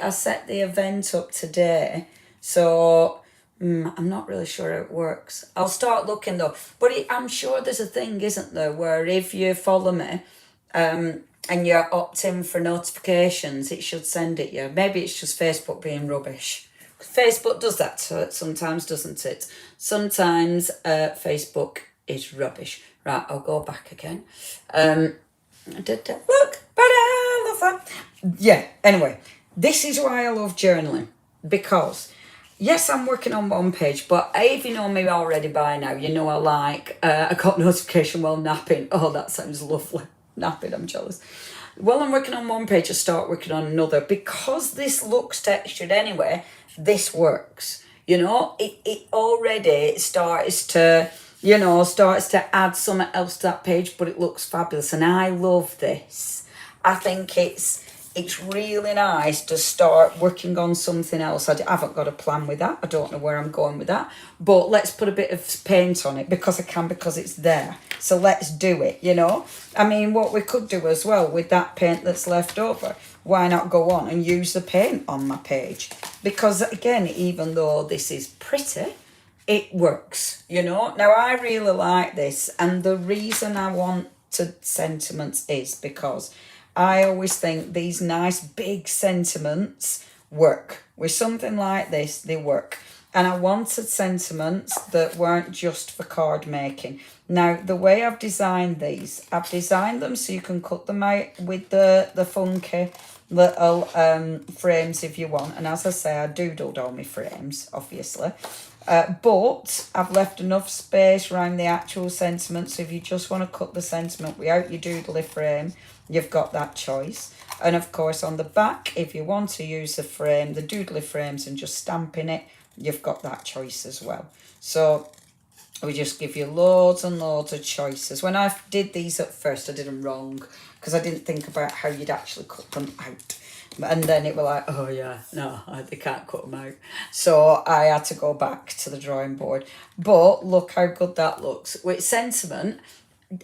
set the event up today. So I'm not really sure how it works. I'll start looking though. But I'm sure there's a thing, isn't there, where if you follow me, and you're opt-in for notifications, it should send it you. Maybe it's just Facebook being rubbish. Facebook does that sometimes, doesn't it? Sometimes Facebook is rubbish. Right, I'll go back again. Look, but I love that. Yeah, anyway, this is why I love journaling. Because, yes, I'm working on one page, but if you know me already by now, you know I got notification while napping. Oh, that sounds lovely. Napping, I'm jealous. While I'm working on one page, I start working on another. Because this looks textured anyway, this works. You know, it already starts to add something else to that page, but it looks fabulous. And I love this. I think it's really nice to start working on something else. I haven't got a plan with that. I don't know where I'm going with that. But let's put a bit of paint on it because I can, because it's there. So let's do it, you know. I mean, what we could do as well with that paint that's left over, why not go on and use the paint on my page? Because again, even though this is pretty, it works, you know. Now, I really like this. And the reason I want sentiments is because I always think these nice big sentiments work. With something like this, they work. And I wanted sentiments that weren't just for card making. Now, the way I've designed these, I've designed them so you can cut them out with the funky little frames if you want. And as I say, I doodled all my frames, obviously. But I've left enough space around the actual sentiment. So if you just want to cut the sentiment without your doodly frame, you've got that choice. And of course, on the back, if you want to use the frame, the doodly frames, and just stamping it, you've got that choice as well. So we just give you loads and loads of choices. When I did these at first, I did them wrong because I didn't think about how you'd actually cut them out. And then it was like, oh yeah, no, they can't cut them out. So I had to go back to the drawing board. But look how good that looks. With sentiment,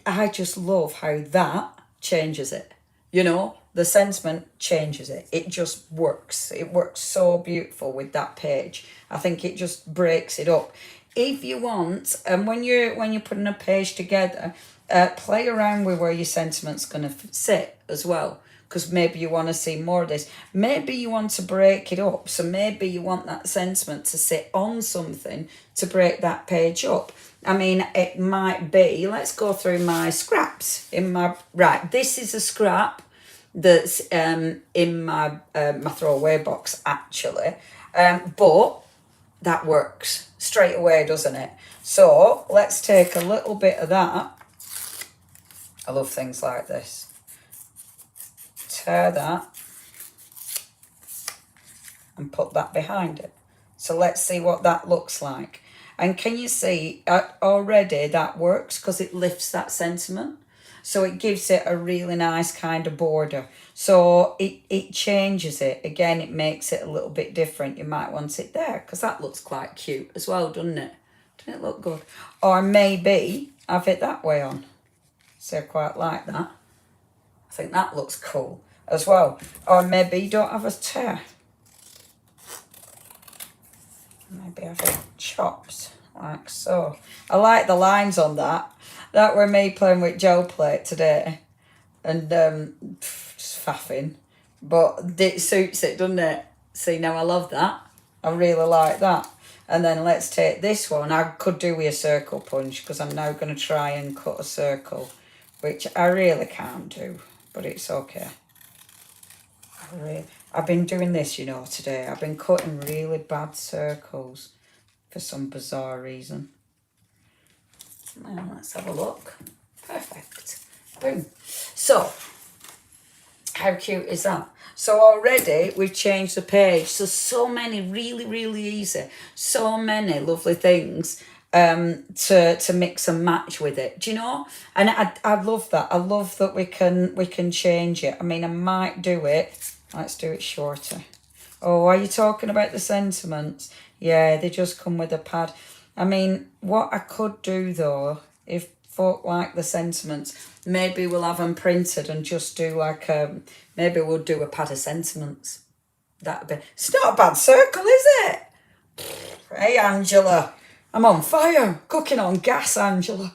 I just love how that changes it. You know, the sentiment changes it. It just works. It works so beautiful with that page. I think it just breaks it up. If you want, and when you're putting a page together, play around with where your sentiment's going to sit as well. Because maybe you want to see more of this. Maybe you want to break it up. So maybe you want that sentiment to sit on something to break that page up. I mean, it might be, let's go through my scraps. Right, this is a scrap that's in my throwaway box, actually. But that works straight away, doesn't it? So let's take a little bit of that. I love things like this. Tear that and put that behind it. So let's see what that looks like. And can you see already that works because it lifts that sentiment. So it gives it a really nice kind of border. So it changes it. Again, it makes it a little bit different. You might want it there because that looks quite cute as well, doesn't it? Doesn't it look good? Or maybe have it that way on. So I quite like that. I think that looks cool as well. Or maybe you don't have a tear. Maybe have it chopped like so. I like the lines on that. That were me playing with gel plate today. And just faffing. But it suits it, doesn't it? See, now I love that. I really like that. And then let's take this one. I could do with a circle punch because I'm now going to try and cut a circle, which I really can't do, but it's okay. I've been doing this, you know, today. I've been cutting really bad circles for some bizarre reason. Now, let's have a look. Perfect. Boom. So, how cute is that? So already we've changed the page. So many, really, really easy. So many lovely things to mix and match with it. Do you know? And I love that. I love that we can change it. I mean, I might do it. Let's do it shorter. Oh, are you talking about the sentiments? Yeah, they just come with a pad. I mean, what I could do though, if folk like the sentiments, maybe we'll have them printed and just do like maybe we'll do a pad of sentiments. That'd be. It's not a bad circle, is it? Hey, Angela, I'm on fire, cooking on gas, Angela.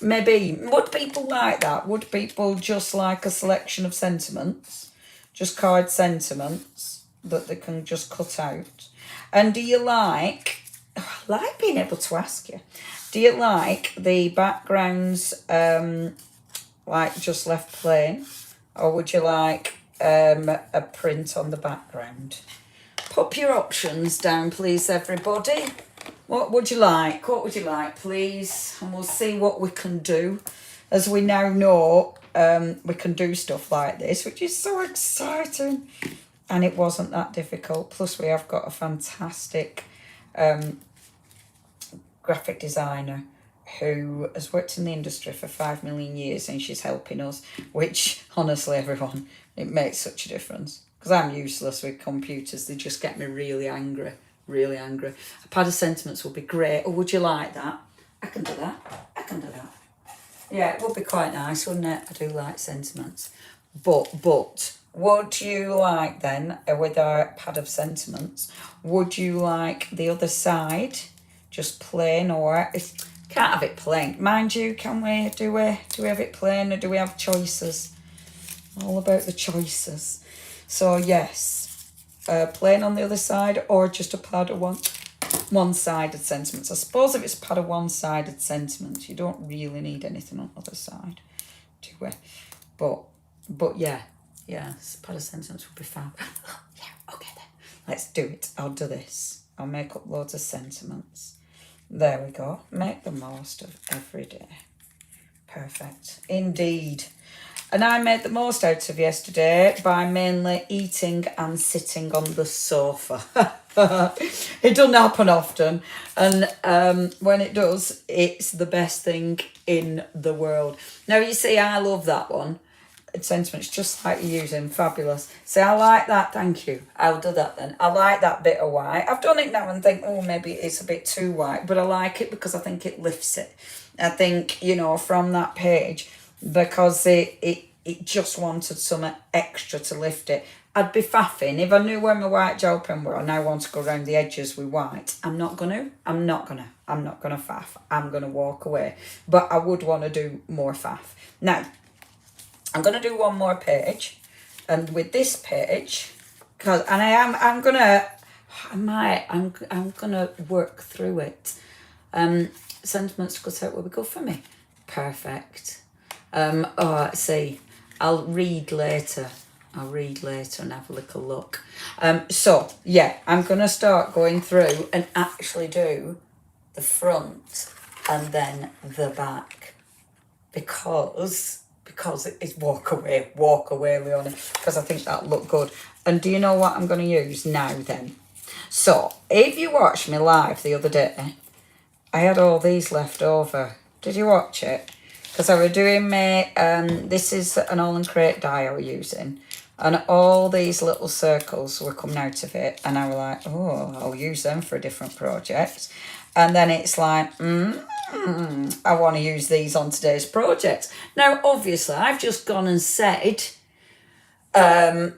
Maybe would people like that? Would people just like a selection of sentiments, just card sentiments that they can just cut out? And do you like? Oh, I like being able to ask you. Do you like the backgrounds like just left plain, or would you like a print on the background? Pop your options down, please, everybody. What would you like? What would you like, please? And we'll see what we can do. As we now know, we can do stuff like this, which is so exciting. And it wasn't that difficult. Plus, we have got a fantastic graphic designer who has worked in the industry for 5 million years, and she's helping us, which, honestly, everyone, it makes such a difference. Because I'm useless with computers. They just get me really angry. Really angry. A pad of sentiments would be great. Or would you like that? I can do that. I can do that. Yeah, it would be quite nice, wouldn't it? I do like sentiments. But would you like then, with our pad of sentiments, would you like the other side just plain, or if can't have it plain? Mind you, can we do we have it plain, or do we have choices? All about the choices. So yes, plain on the other side, or just a pad of one-sided sentiments. I suppose if it's a pad of one-sided sentiments, you don't really need anything on the other side, do we? But yeah, a pad of sentiments would be fab. Yeah, okay then. Let's do it. I'll do this. I'll make up loads of sentiments. There we go. Make the most of every day. Perfect. Indeed. And I made the most out of yesterday by mainly eating and sitting on the sofa. It doesn't happen often. And when it does, it's the best thing in the world. Now, you see, I love that one. Sentiments just like you're using. Fabulous. See, I like that. Thank you. I'll do that then. I like that bit of white. I've done it now and think, oh, maybe it's a bit too white. But I like it because I think it lifts it. I think, you know, from that page, because it just wanted some extra to lift it. I'd be faffing if I knew where my white gel pen were and I want to go around the edges with white. I'm not gonna faff. I'm gonna walk away. But I would want to do more faff. Now, I'm gonna do one more page, and with this page, I'm gonna work through it. Sentiments to cut out will be good for me. Perfect. See, I'll read later and have a little look. So yeah, I'm gonna start going through and actually do the front and then the back, because it is walk away, Leonie, because I think that'll look good. And do you know what I'm going to use now then? So, if you watched me live the other day, I had all these left over. Did you watch it? Because I was doing my, this is an all and create die I was using. And all these little circles were coming out of it. And I was like, oh, I'll use them for a different project. And then it's like, I want to use these on today's project. Now, obviously, I've just gone and said, I'm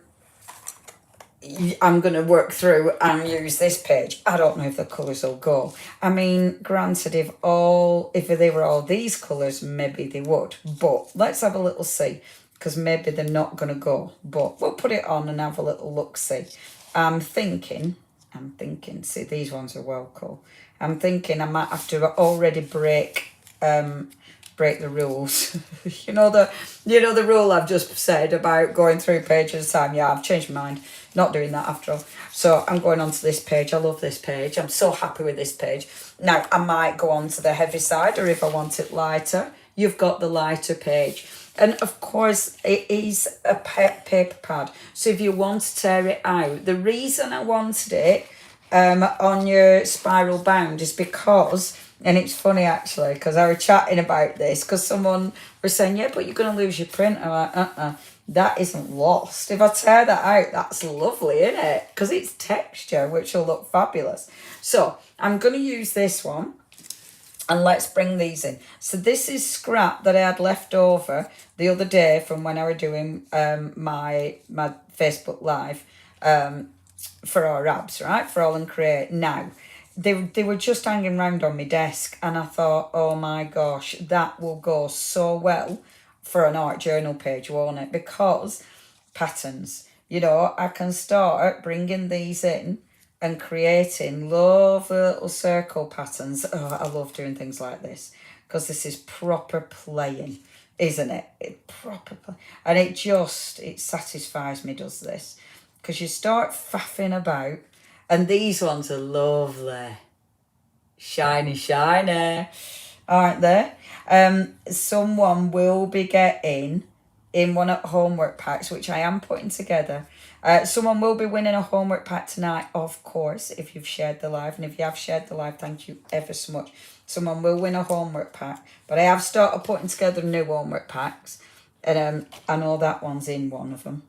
going to work through and use this page. I don't know if the colours will go. I mean, granted, if they were all these colours, maybe they would. But let's have a little see, because maybe they're not going to go. But we'll put it on and have a little look-see. I'm thinking, see, these ones are well cool. I'm thinking I might have to already break the rules. you know the rule I've just said about going through pages at a time. Yeah, I've changed my mind. Not doing that after all. So I'm going on to this page. I love this page. I'm so happy with this page. Now, I might go on to the heavy side, or if I want it lighter, you've got the lighter page. And of course, it is a paper pad. So if you want to tear it out, the reason I wanted it on your spiral bound is because, and it's funny actually, because I was chatting about this, because someone was saying, yeah, but you're going to lose your print. I'm like, that isn't lost. If I tear that out, that's lovely, isn't it? Because it's texture, which will look fabulous. So I'm going to use this one, and let's bring these in. So this is scrap that I had left over the other day from when I was doing my Facebook Live for our abs, right? For All and Create. Now, they were just hanging around on my desk, and I thought, oh my gosh, that will go so well for an art journal page, won't it? Because patterns, I can start bringing these in and creating lovely little circle patterns. Oh, I love doing things like this, because this is proper playing, isn't it? And it satisfies me, does this, because you start faffing about, and these ones are lovely, shiny, aren't they? Someone will be getting in one of homework packs, which I am putting together. Someone will be winning a homework pack tonight, of course, if you've shared the live. And if you have shared the live, thank you ever so much. Someone will win a homework pack. But I have started putting together new homework packs. And I know that one's in one of them.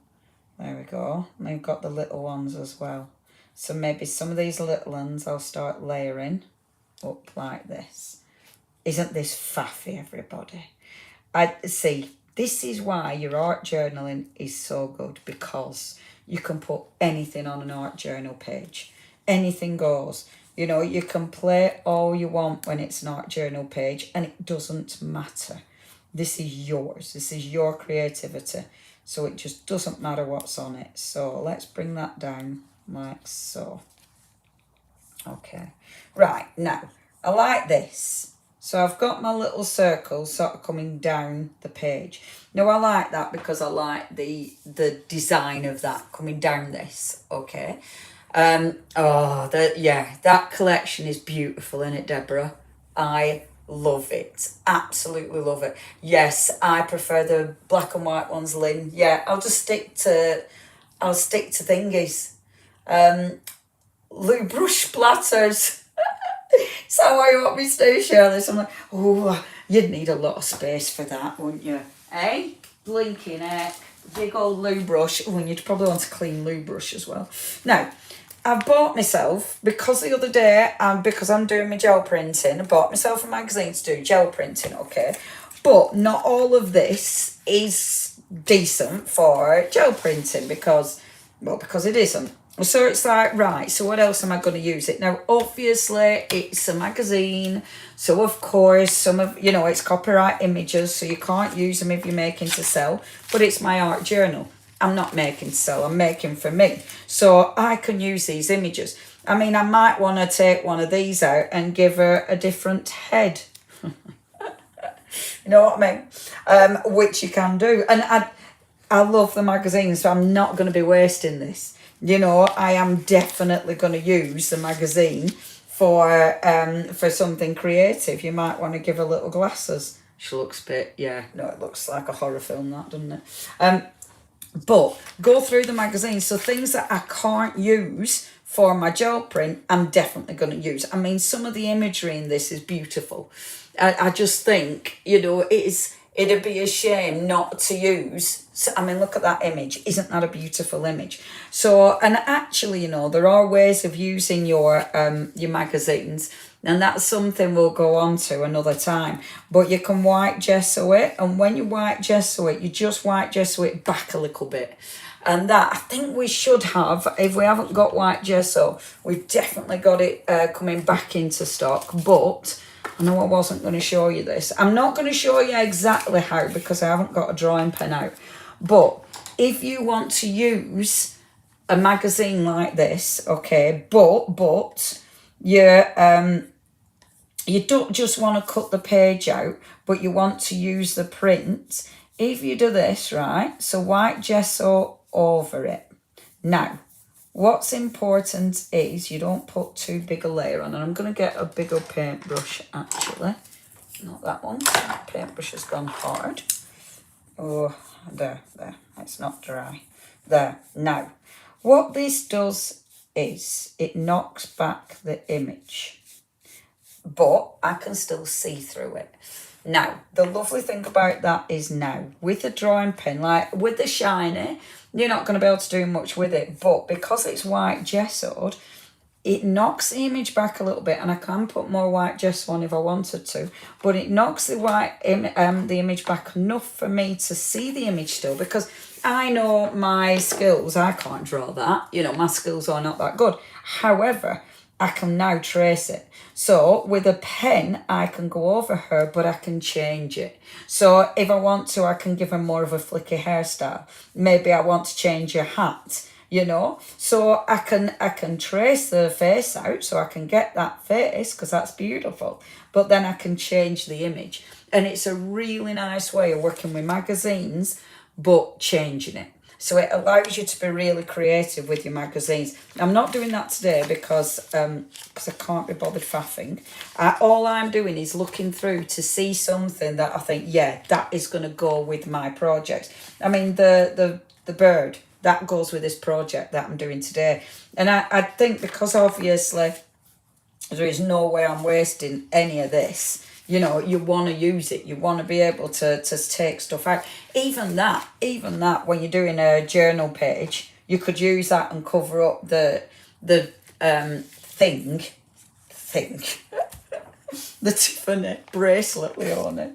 There we go. And we've got the little ones as well. So maybe some of these little ones I'll start layering up like this. Isn't this faffy, everybody? This is why your art journaling is so good, because you can put anything on an art journal page. Anything goes. You can play all you want when it's an art journal page, and it doesn't matter. This is yours. This is your creativity. So it just doesn't matter what's on it. So let's bring that down. like so. Okay, right, now I like this. So I've got my little circle sort of coming down the page. Now I like that because I like the design of that coming down this, okay. That collection is beautiful, isn't it, Deborah? I love it, absolutely love it. Yes, I prefer the black and white ones, Lynn. Yeah, I'll stick to thingies. Lou brush splatters. Is that why you want me to do, Shirley? So I'm like, oh, you'd need a lot of space for that, wouldn't you? Eh? Blinking heck. Big old loo brush. Oh, and you'd probably want a clean loo brush as well. Now, I've bought myself, because the other day, because I'm doing my gel printing, I bought myself a magazine to do gel printing, okay? But not all of this is decent for gel printing because it isn't. So it's like, right, so what else am I going to use it? Now, obviously, it's a magazine. So, of course, some of, it's copyright images. So you can't use them if you're making to sell. But it's my art journal. I'm not making to sell. I'm making for me. So I can use these images. I mean, I might want to take one of these out and give her a different head. You know what I mean? Which you can do. And I love the magazine, so I'm not going to be wasting this. I am definitely going to use the magazine for something creative. You might want to give her little glasses. She looks a bit, it looks like a horror film, that, doesn't it? But go through the magazine. So things that I can't use for my gel print, I'm definitely going to use. I mean, some of the imagery in this is beautiful. I just think, it'd be a shame not to use. So, I mean, look at that image. Isn't that a beautiful image? So, and actually, there are ways of using your magazines, and that's something we'll go on to another time. But you can white gesso it, and when you white gesso it, you just white gesso it back a little bit. And that, I think we should have, if we haven't got white gesso, we've definitely got it coming back into stock. But I know I wasn't going to show you this. I'm not going to show you exactly how because I haven't got a drawing pen out. But if you want to use a magazine like this, okay, but you don't just want to cut the page out, but you want to use the print. If you do this, right, so white gesso over it. Now, what's important is you don't put too big a layer on. And I'm going to get a bigger paintbrush, actually. Not that one. That paintbrush has gone hard. Oh, there. It's not dry. There. Now, what this does is it knocks back the image. But I can still see through it. Now, the lovely thing about that is now, with the drawing pen, like with the shiny, you're not going to be able to do much with it. But because it's white gessoed, it knocks the image back a little bit. And I can put more white gesso on if I wanted to. But it knocks the image back enough for me to see the image still. Because I know my skills, I can't draw that. My skills are not that good. However, I can now trace it. So with a pen, I can go over her, but I can change it. So if I want to, I can give her more of a flicky hairstyle. Maybe I want to change her hat, So I can trace the face out, so I can get that face, because that's beautiful. But then I can change the image. And it's a really nice way of working with magazines, but changing it. So it allows you to be really creative with your magazines. I'm not doing that today because I can't be bothered faffing. All I'm doing is looking through to see something that I think, that is going to go with my project. I mean, the bird, that goes with this project that I'm doing today. And I think because obviously there is no way I'm wasting any of this. You want to use it. You want to be able to take stuff out. Even that, when you're doing a journal page, you could use that and cover up the thing. The Tiffany bracelet, Leonie.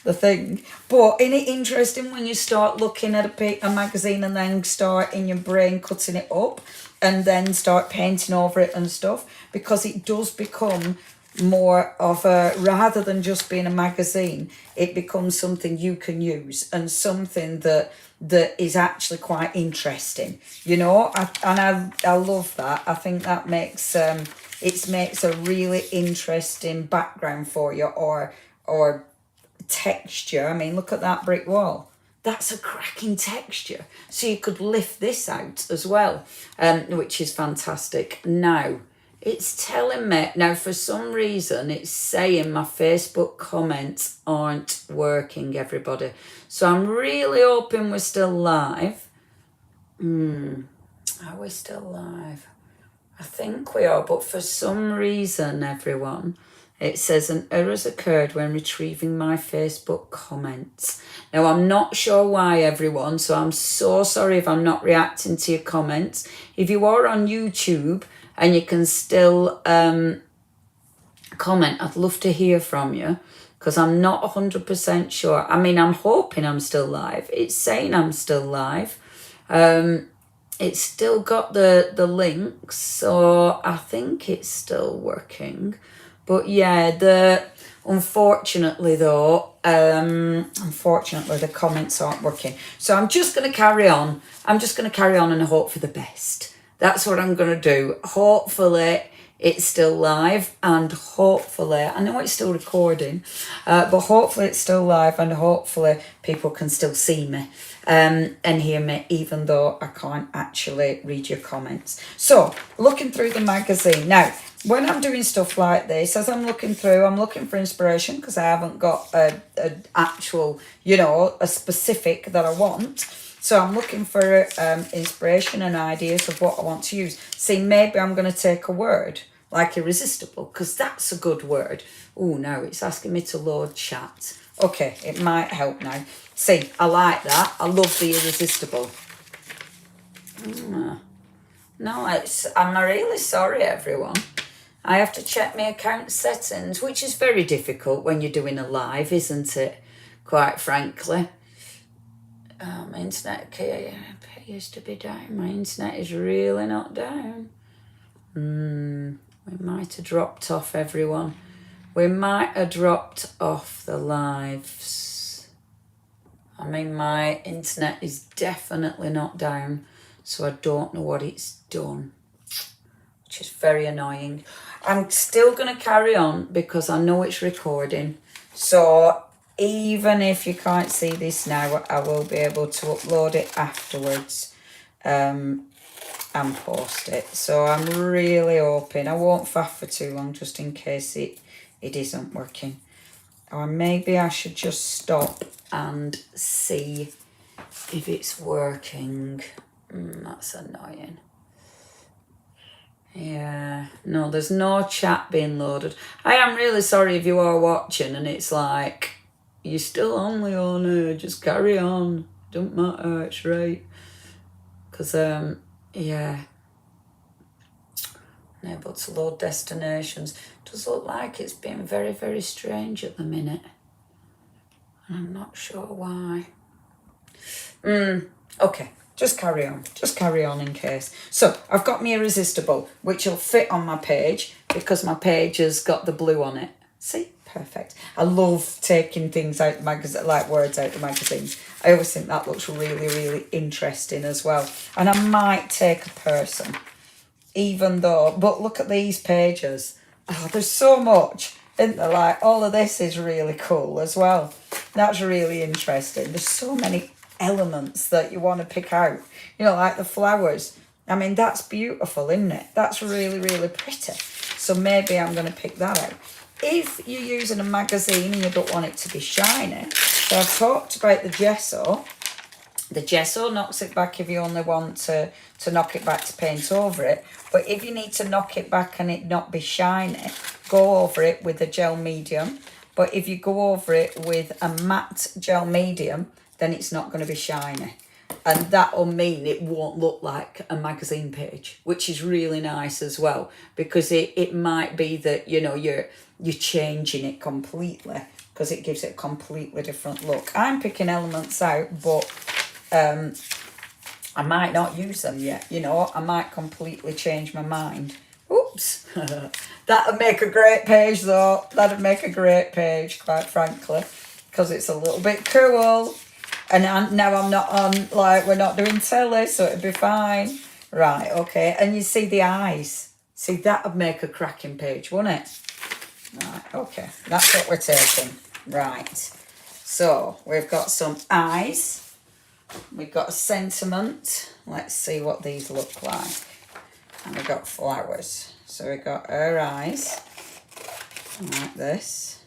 The thing. But isn't it interesting when you start looking at a magazine and then start in your brain cutting it up and then start painting over it and stuff? Because it does become more of a, rather than just being a magazine, it becomes something you can use and something that is actually quite interesting, you know. I love that. I think that makes it makes a really interesting background for you, or texture. I mean, look at that brick wall. That's a cracking texture. So you could lift this out as well, which is fantastic. Now, it's telling me, now for some reason, it's saying my Facebook comments aren't working, everybody. So I'm really hoping we're still live. Are we still live? I think we are, but for some reason, everyone, it says an error has occurred when retrieving my Facebook comments. Now, I'm not sure why, everyone, so I'm so sorry if I'm not reacting to your comments. If you are on YouTube and you can still comment, I'd love to hear from you, because I'm not 100% sure. I mean, I'm hoping I'm still live. It's saying I'm still live. It's still got the links, so I think it's still working. But yeah, unfortunately though, unfortunately the comments aren't working. So I'm just going to carry on. I'm just going to carry on and hope for the best. That's what I'm going to do. Hopefully it's still live, and hopefully, I know it's still recording, but hopefully it's still live, and hopefully people can still see me and hear me, even though I can't actually read your comments. So, looking through the magazine. Now, when I'm doing stuff like this, as I'm looking through, I'm looking for inspiration, because I haven't got an actual, you know, a specific that I want. So I'm looking for inspiration and ideas of what I want to use. See, maybe I'm going to take a word like irresistible, because that's a good word. Oh, no, it's asking me to load chat. Okay, it might help now. See, I like that. I love the irresistible. No, I'm really sorry, everyone. I have to check my account settings, which is very difficult when you're doing a live, isn't it? Quite frankly. My internet appears to be down. My internet is really not down. We might have dropped off, everyone. We might have dropped off the lives. I mean, my internet is definitely not down, so I don't know what it's done, which is very annoying. I'm still going to carry on because I know it's recording. So even if you can't see this now, I will be able to upload it afterwards and post it. So I'm really hoping I won't faff for too long, just in case it isn't working. Or maybe I should just stop and see if it's working. That's annoying. Yeah, no, there's no chat being loaded. I am really sorry if you are watching and it's like, you're still on, Leonie, just carry on. Don't matter, it's right. Because, yeah, unable to load destinations. Does look like it's been very, very strange at the minute. And I'm not sure why. Okay, just carry on. Just carry on in case. So, I've got my irresistible, which will fit on my page because my page has got the blue on it. See? Perfect. I love taking things out the magazine, like words out the magazines. I always think that looks really, really interesting as well. And I might take a person, even though, but look at these pages. Oh, there's so much, isn't there? Like, all of this is really cool as well. That's really interesting. There's so many elements that you want to pick out. You know, like the flowers. I mean, that's beautiful, isn't it? That's really, really pretty. So maybe I'm going to pick that out. If you're using a magazine and you don't want it to be shiny, so I've talked about the gesso. The gesso knocks it back if you only want to knock it back to paint over it. But if you need to knock it back and it not be shiny, go over it with a gel medium. But if you go over it with a matte gel medium, then it's not going to be shiny. And that'll mean it won't look like a magazine page, which is really nice as well. Because it might be that, you know, you're changing it completely, because it gives it a completely different look. I'm picking elements out, but I might not use them yet, you know. I might completely change my mind. Oh, Whoops. That'd make a great page though. That'd make a great page, quite frankly, because it's a little bit cool. And now I'm not on, like, we're not doing telly, so it'd be fine. Right, okay. And you see the eyes. See, that would make a cracking page, wouldn't it? Right, okay. That's what we're taking. Right. So, we've got some eyes. We've got a sentiment. Let's see what these look like. And we've got flowers. So, we've got her eyes. Like this.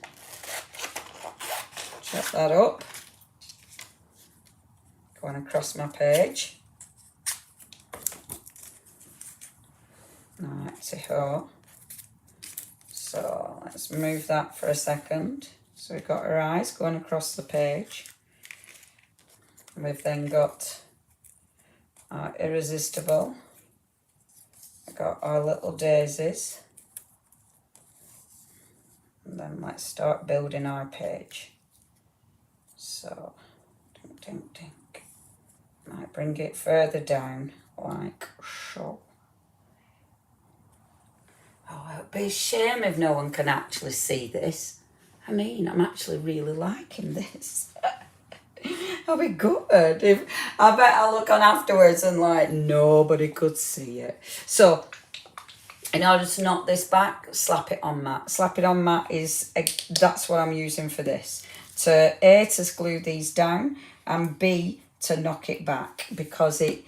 Chop that up. Going across my page. Righty-ho. So let's move that for a second. So we've got our eyes going across the page. We've then got our irresistible. We've got our little daisies. And then let's start building our page. So, ding, ding, ding. Might bring it further down, like so. Oh, it would be a shame if no one can actually see this. I mean, I'm actually really liking this. That'll be good. I bet I'll look on afterwards and like, nobody could see it. So, in order to knock this back, slap it on matte. Slap it on matte that's what I'm using for this. To A, to glue these down, and B, to knock it back, because it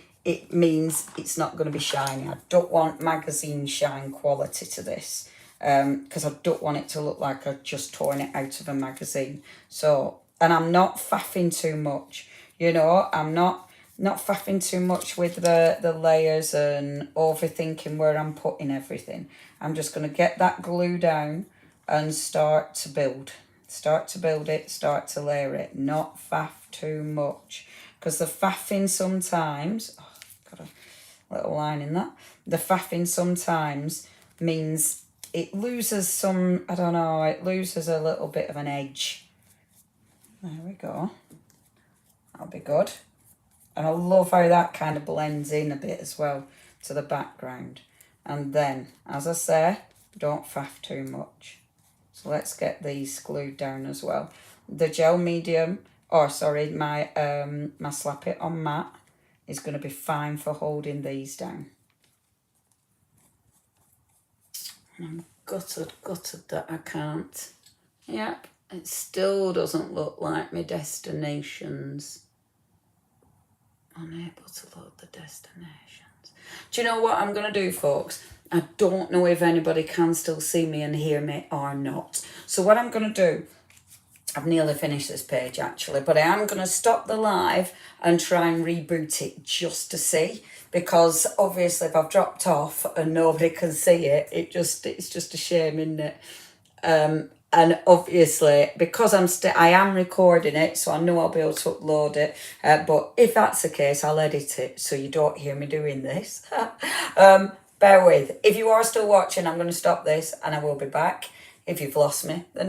means it's not going to be shiny. I don't want magazine shine quality to this, because I don't want it to look like I've just torn it out of a magazine. So, and I'm not faffing too much, you know, I'm not faffing too much with the layers and overthinking where I'm putting everything. I'm just going to get that glue down and start to build. Start to build it, start to layer it, not faff too much. Because the faffing sometimes, oh, got a little line in that. The faffing sometimes means it loses some, I don't know, it loses a little bit of an edge. There we go. That'll be good. And I love how that kind of blends in a bit as well to the background. And then, as I say, don't faff too much. So let's get these glued down as well. The gel medium, or sorry, my slap it on matte is going to be fine for holding these down. I'm gutted that I can't. Yep, it still doesn't look like my destinations. Unable to load the destinations. Do you know what I'm going to do, folks? I don't know if anybody can still see me and hear me or not. So what I'm going to do, I've nearly finished this page actually, but I am going to stop the live and try and reboot it just to see, because obviously if I've dropped off and nobody can see it, it's just a shame, isn't it? And obviously, because I am recording it, so I know I'll be able to upload it. But if that's the case, I'll edit it so you don't hear me doing this. Bear with. If you are still watching, I'm going to stop this and I will be back. If you've lost me, then